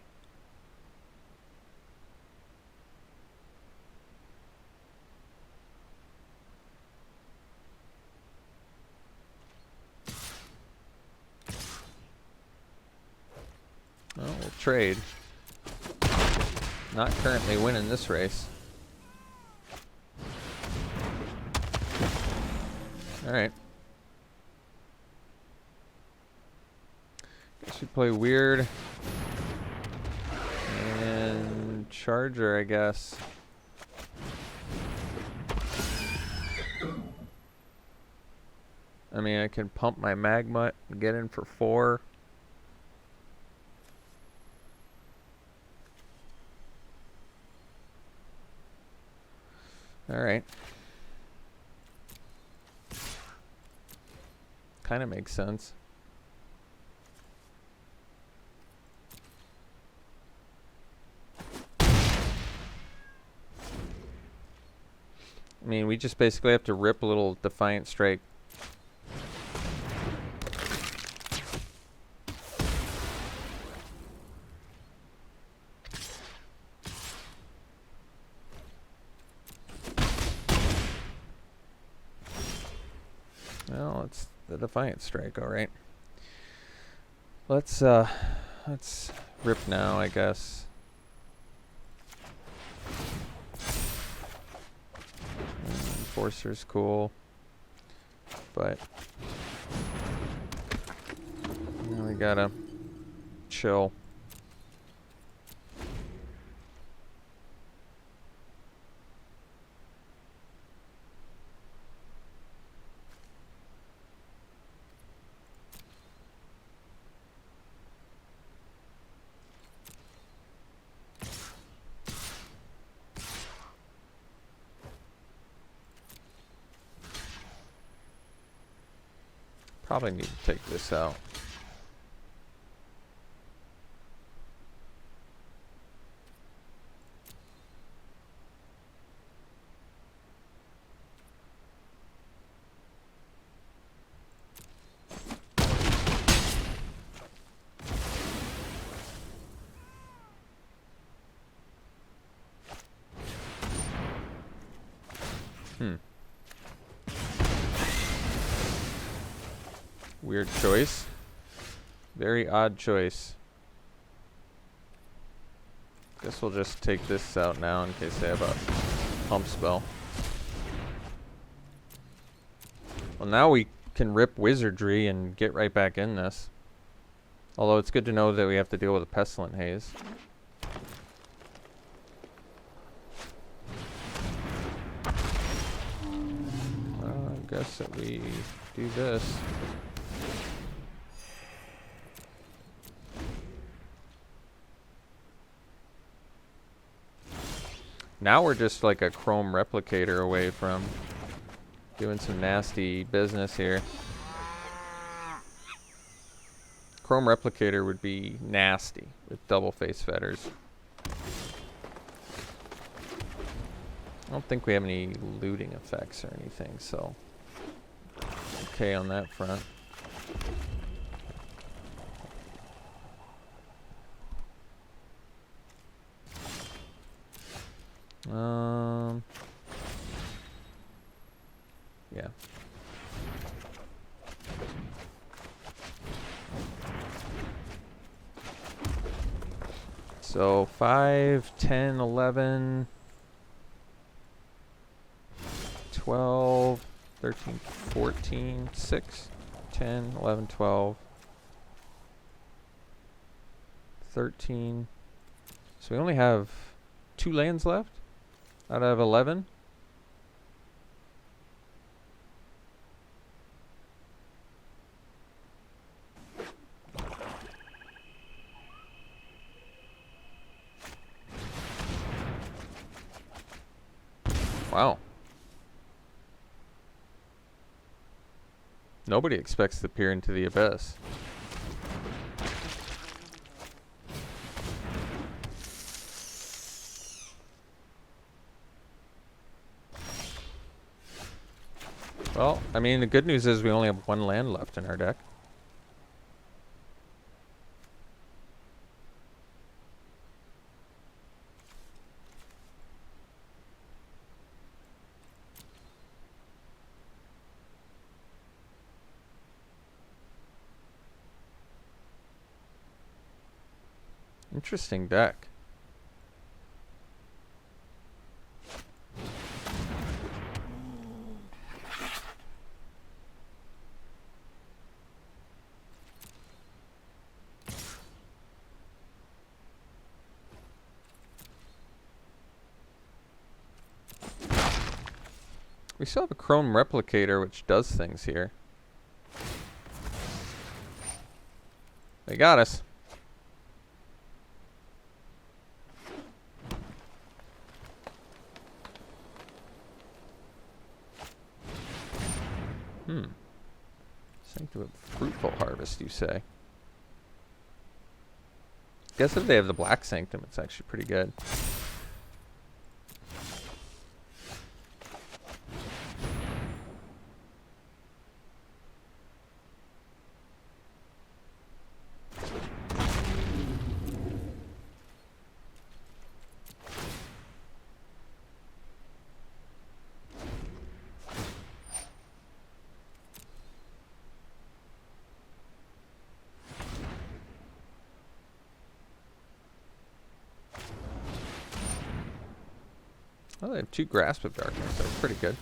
Well, we'll trade. Not currently winning this race. Alright. Guess we play weird. And Charger, I guess. I mean, I can pump my Magma and get in for 4. Alright. Kind of makes sense. I mean, we just basically have to rip a little Defiant Strike. Well, it's the Defiant Strike, all right. Let's rip now, I guess. Enforcer's cool, but we gotta chill. Probably need to take this out. Weird choice. Very odd choice. Guess we'll just take this out now in case they have a pump spell. Well, now we can rip Wizardry and get right back in this. Although it's good to know that we have to deal with a Pestilent Haze. I guess that we do this. Now we're just like a Chrome replicator away from doing some nasty business here. Chrome replicator would be nasty with double face fetters. I don't think we have any looting effects or anything, so okay on that front. Yeah. So 5, 10, 11, 12, 13, 14, 6, 10, 11, 12, 13. So we only have 2 lands left out of 11. Wow. Nobody expects to peer into the abyss. Well, I mean, the good news is we only have 1 land left in our deck. Interesting deck. We still have a Chrome replicator which does things here. They got us. Sanctum of Fruitful Harvest, you say? Guess if they have the Black Sanctum, it's actually pretty good. Oh, they have 2 Grasp of Darkness. That's pretty good.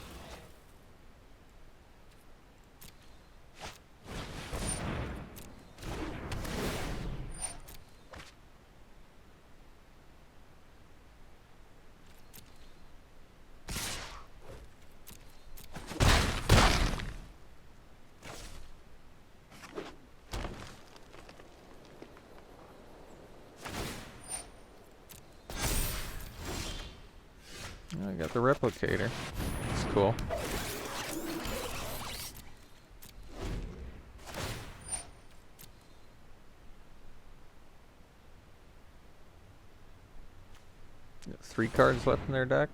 I got the replicator. That's cool. Got 3 cards left in their deck.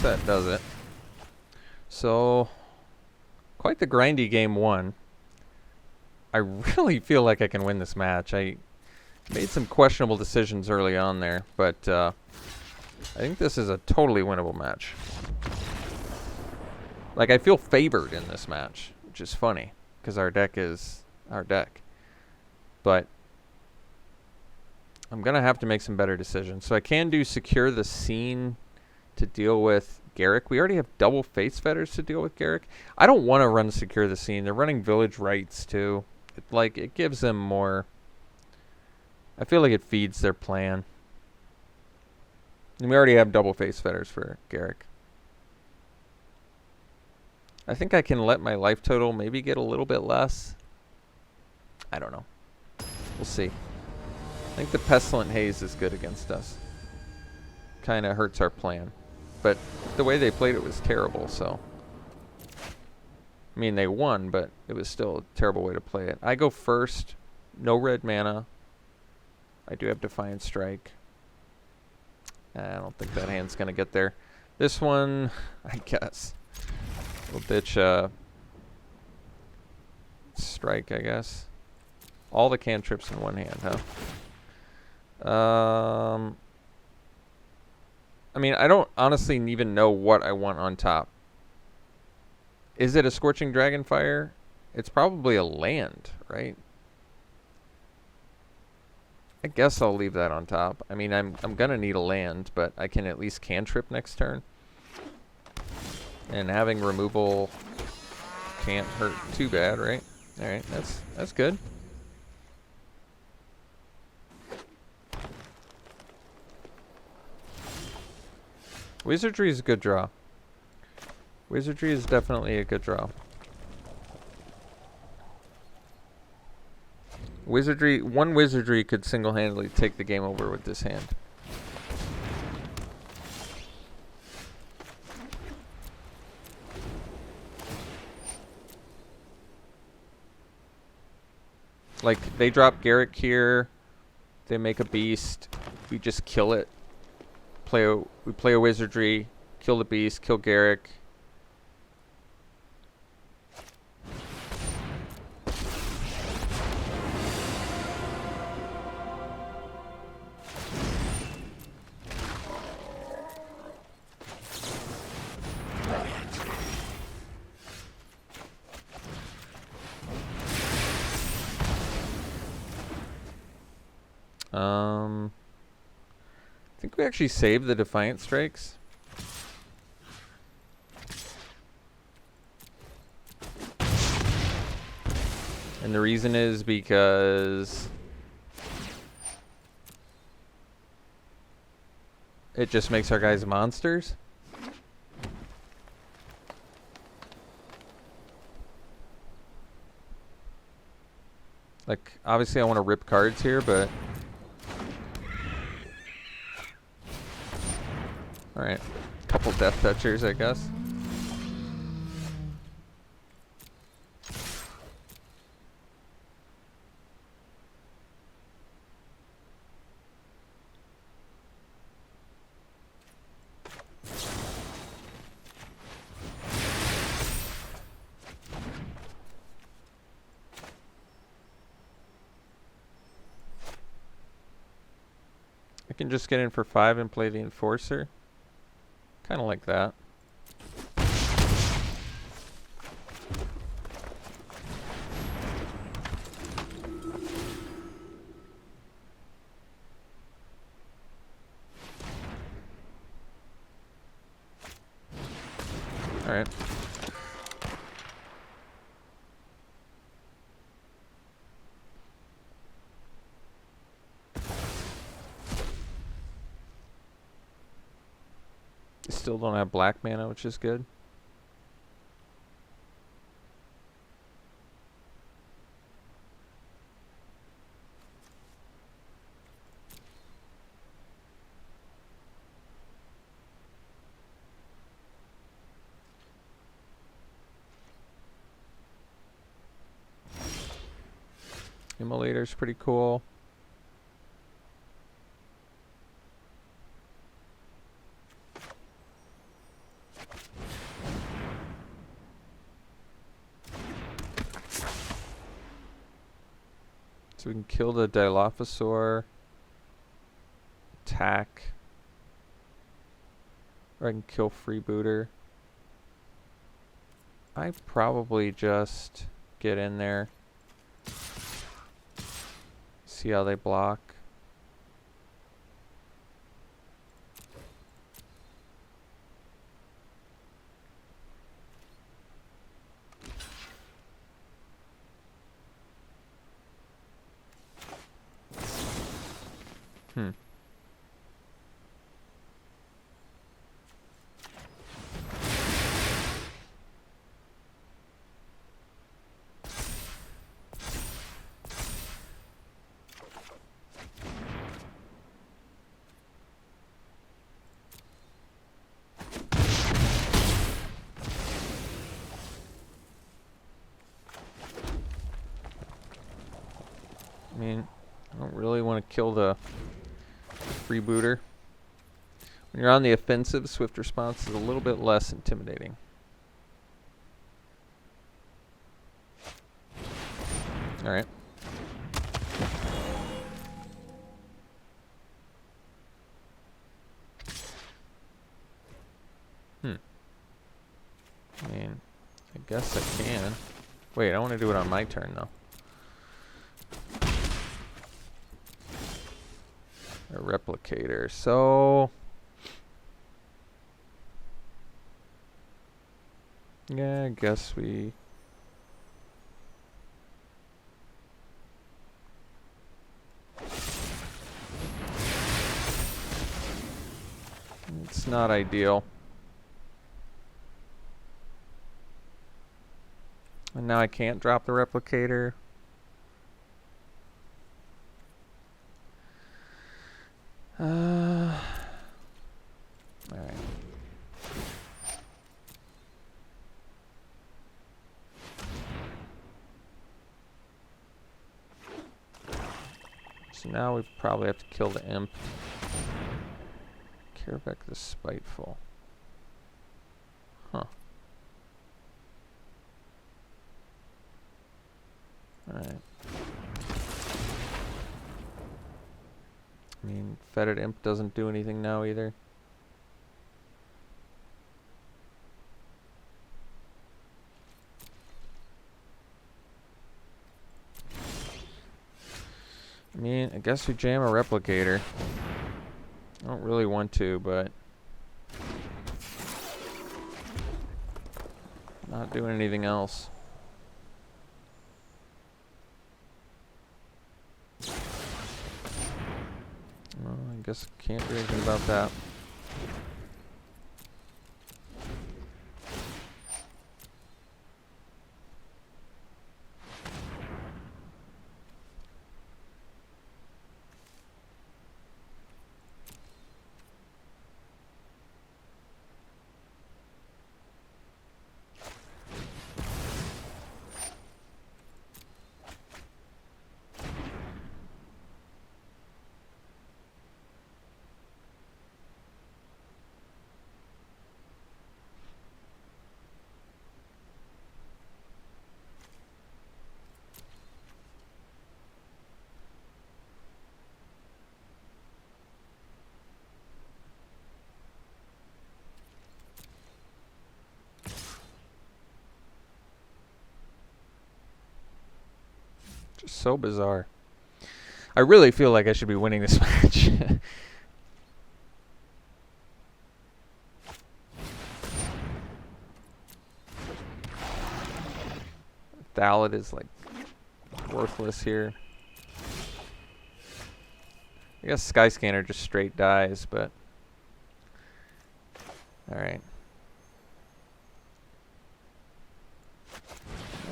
That does it. So, quite the grindy game 1. I really feel like I can win this match. I made some questionable decisions early on there, but I think this is a totally winnable match. Like, I feel favored in this match, which is funny, because our deck is our deck. But I'm going to have to make some better decisions. So I can do Secure the Scene to deal with Garrick. We already have double Face Fetters to deal with Garrick. I don't want to run Secure the Scene. They're running Village Rites too. It gives them more. I feel like it feeds their plan. And we already have double face fetters for Garrick. I think I can let my life total maybe get a little bit less. I don't know. We'll see. I think the Pestilent Haze is good against us. Kind of hurts our plan. But the way they played it was terrible, so. I mean, they won, but it was still a terrible way to play it. I go first. No red mana. I do have Defiant Strike. I don't think that hand's going to get there. This one, I guess. We'll ditch Strike, I guess. All the cantrips in one hand, huh? I mean, I don't honestly even know what I want on top. Is it a Scorching Dragonfire? It's probably a land, right? I guess I'll leave that on top. I mean, I'm gonna need a land, but I can at least cantrip next turn. And having removal can't hurt too bad, right? All right, that's good. Wizardry is a good draw. Wizardry is definitely a good draw. One wizardry could single-handedly take the game over with this hand. Like, they drop Garrick here, they make a beast, we just kill it. We play a wizardry, kill the beast, kill Garrick. I think we actually saved the Defiant Strikes. And the reason is because it just makes our guys monsters. Like, obviously I want to rip cards here, but alright, couple Death Touchers, I guess. I can just get in for 5 and play the Enforcer. Kind of like that. All right. Still don't have black mana, which is good. Immolator's pretty cool. So we can kill the Dilophosaur, attack, or I can kill Freebooter. I probably just get in there, see how they block. kill the freebooter. When you're on the offensive, swift response is a little bit less intimidating. Alright. I mean, I guess I can. Wait, I want to do it on my turn, though. A replicator. So... yeah, I guess we... it's not ideal. And now I can't drop the replicator. Alright. So now we probably have to kill the imp. Kerbeck the Spiteful. Huh. Alright. I mean, Fetid Imp doesn't do anything now either. I mean, I guess we jam a replicator. I don't really want to, but... not doing anything else. Well, I guess I can't do anything about that. Just so bizarre. I really feel like I should be winning this match. Thallid is like worthless here. I guess Skyscanner just straight dies, but alright.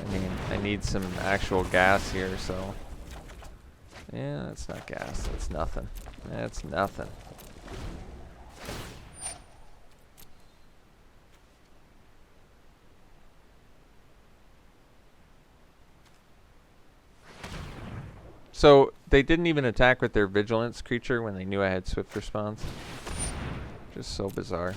I mean, I need some actual gas here, so... yeah, that's not gas. That's nothing. That's nothing. So, they didn't even attack with their Vigilance creature when they knew I had Swift Response. Just so bizarre.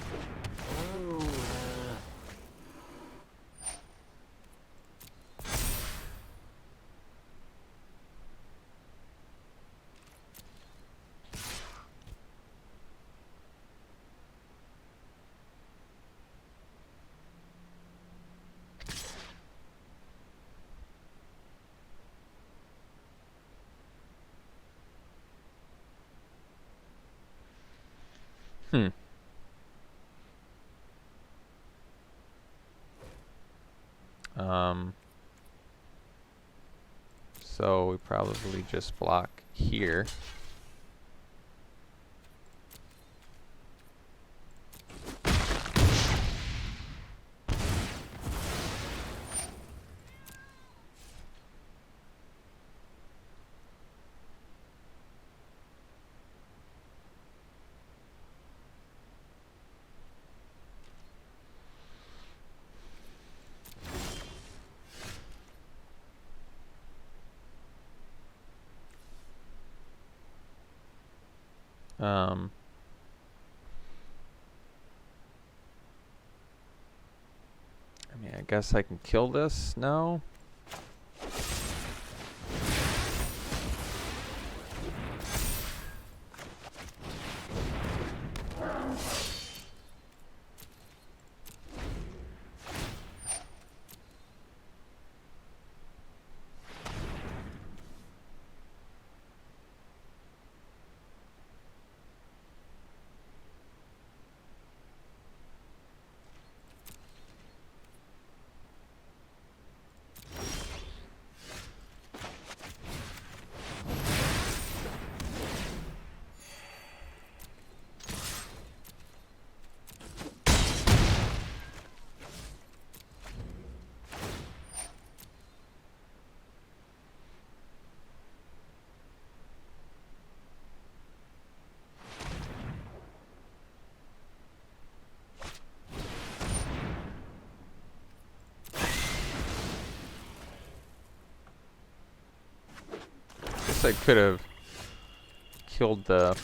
So we probably just block here. I mean, I guess I can kill this. No. I could have killed the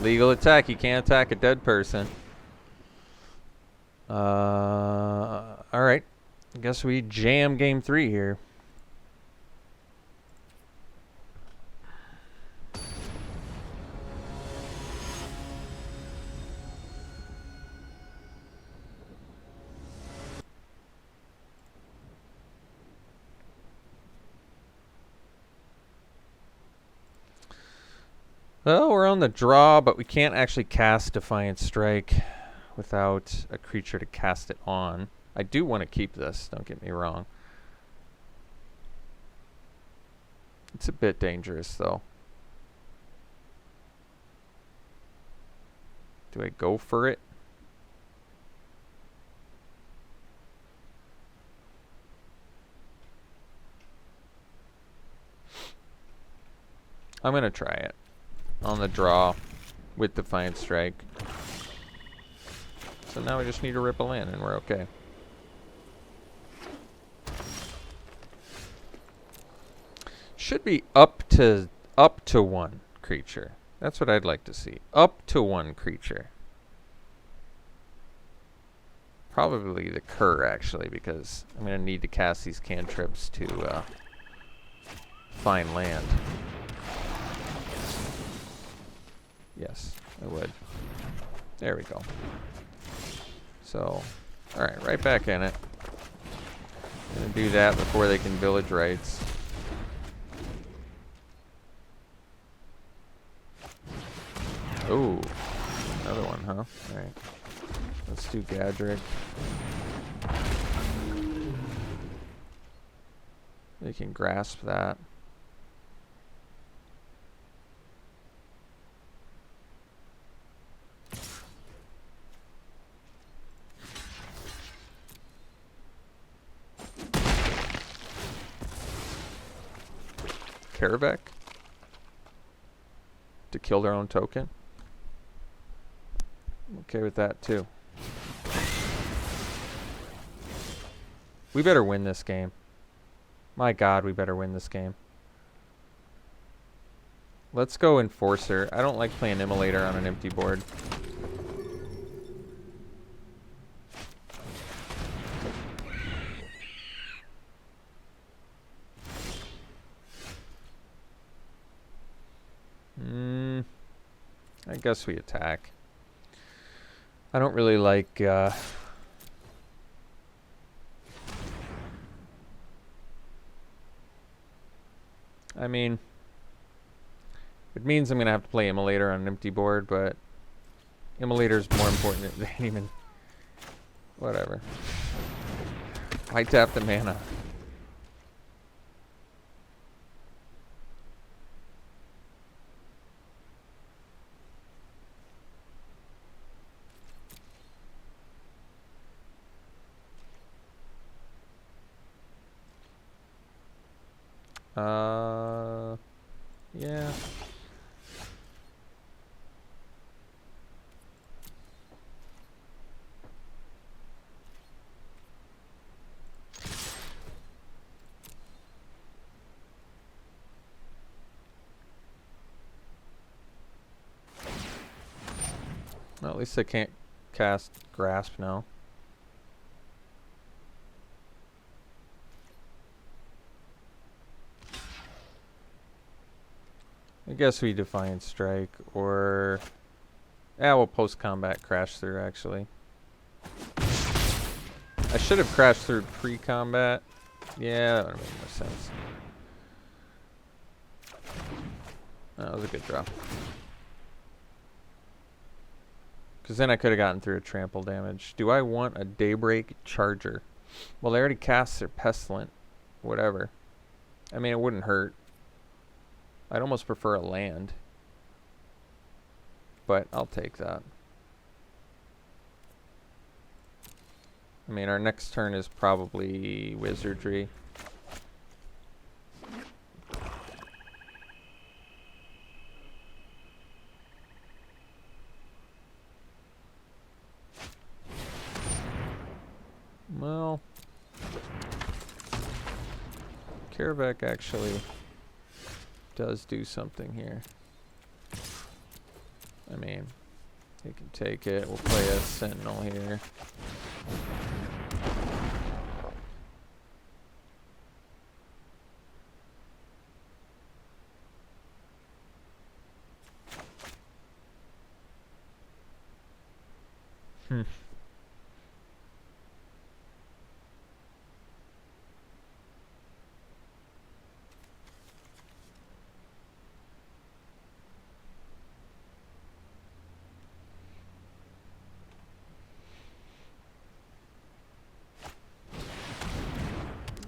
legal attack. You can't attack a dead person. Alright. I guess we jam game 3 here. Well, we're on the draw, but we can't actually cast Defiant Strike without a creature to cast it on. I do want to keep this, don't get me wrong. It's a bit dangerous, though. Do I go for it? I'm going to try it. On the draw with Defiant Strike. So now we just need to ripple in and we're okay. Should be up to 1 creature. That's what I'd like to see. Up to 1 creature. Probably the Cur, actually, because I'm going to need to cast these cantrips to find land. Yes, I would. There we go. So, alright, right back in it. Gonna do that before they can village rights. Ooh, another one, huh? Alright. Let's do Gadrick. They can grasp that. Karavek to kill their own token. I'm okay with that too. We better win this game. My God, we better win this game. Let's go Enforcer. I don't like playing Immolator on an empty board. I guess we attack. I don't really like I mean, it means I'm gonna have to play Immolator on an empty board, but Immolator's more important than even whatever. I tap the mana. Yeah. Well, at least I can't cast Grasp now. I guess we Defiant Strike, or... Yeah, we'll post-combat Crash Through, actually. I should have crashed through pre-combat. Yeah, that would make more sense. That was a good draw. Because then I could have gotten through a trample damage. Do I want a Daybreak Charger? Well, they already cast their Pestilent. Whatever. I mean, it wouldn't hurt. I'd almost prefer a land. But I'll take that. I mean, our next turn is probably Wizardry. Well, Karavak actually does do something here. I mean, he can take it. We'll play a Sentinel here.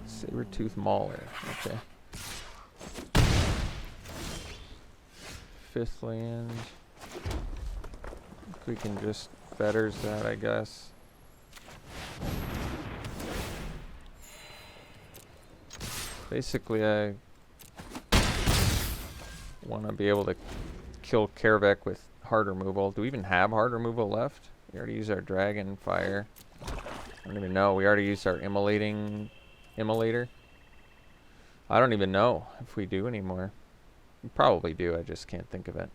Sabertooth Mauler. Okay. Fifth land. We can just fetters that, I guess. Basically, I want to be able to kill Karavak with hard removal. Do we even have hard removal left? We already used our Dragon Fire. I don't even know. We already used our Immolator. I don't even know if we do anymore. We probably do. I just can't think of it.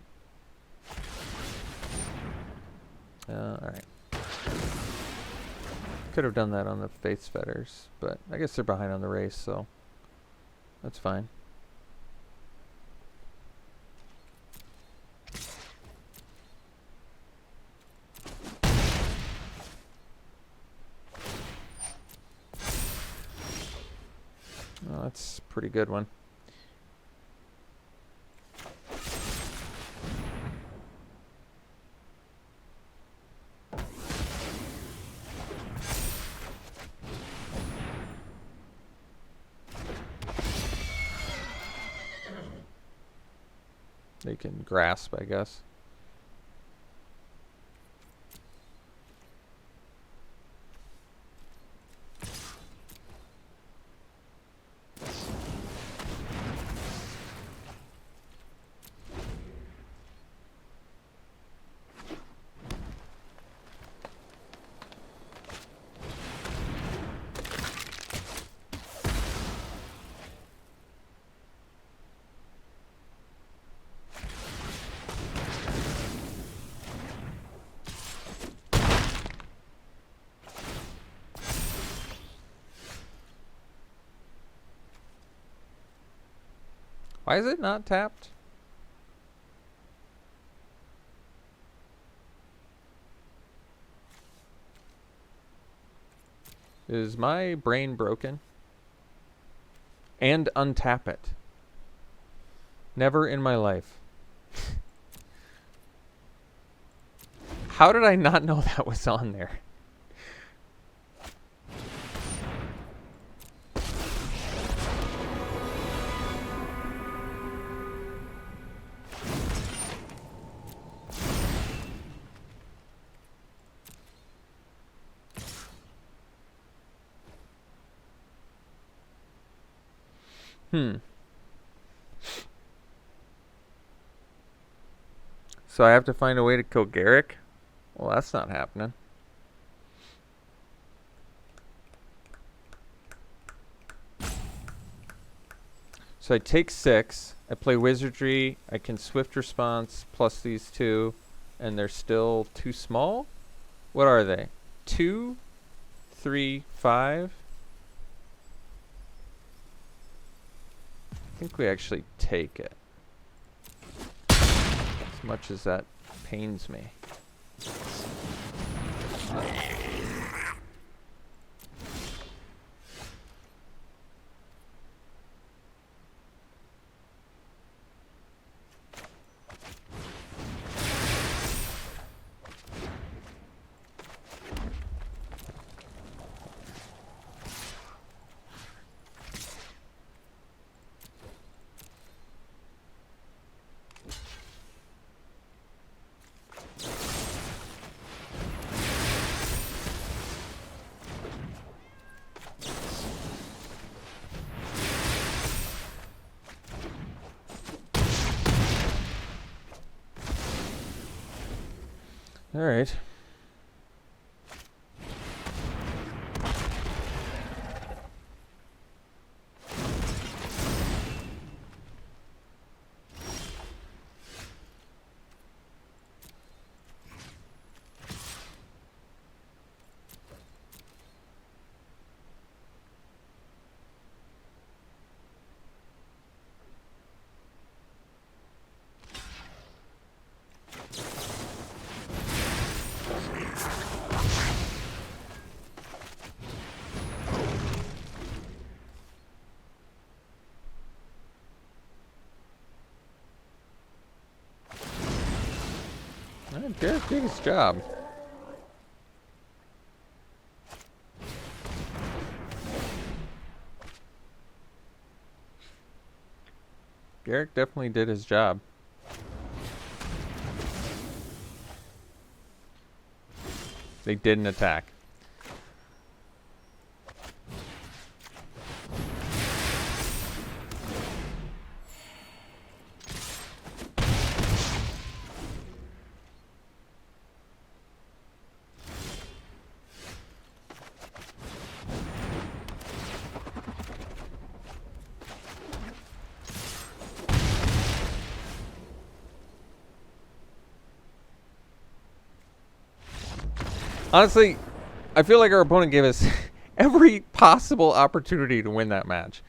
Alright. Could have done that on the Faith's Fetters, but I guess they're behind on the race, so that's fine. Oh, that's a pretty good one. They can grasp, I guess. Why is it not tapped? Is my brain broken? And untap it. Never in my life. How did I not know that was on there? So I have to find a way to kill Garrick? Well, that's not happening. So I take 6. I play Wizardry. I can Swift Response plus these 2. and they're still too small. What are they? 2, 3, 5. I think we actually take it. As much as that pains me. All right. Derek did his job. Garrick definitely did his job. They didn't attack. Honestly, I feel like our opponent gave us every possible opportunity to win that match.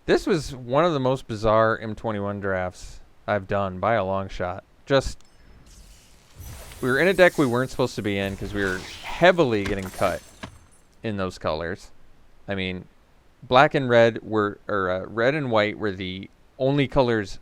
This was one of the most bizarre M21 drafts I've done by a long shot. Just, we were in a deck we weren't supposed to be in because we were heavily getting cut in those colors. I mean, black and red were, or red and white were the only colors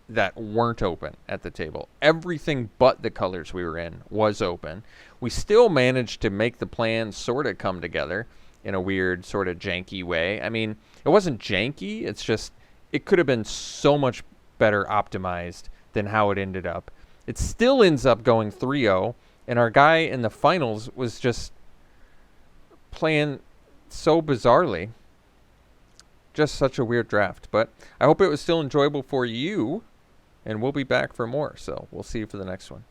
that weren't open at the table. Everything but the colors we were in was open. We still managed to make the plan sort of come together in a weird sort of janky way. I mean, it wasn't janky, it's just it could have been so much better optimized than how it ended up. It still ends up going 3-0, and our guy in the finals was just playing so bizarrely. Just such a weird draft. But I hope it was still enjoyable for you. And we'll be back for more, so we'll see you for the next one.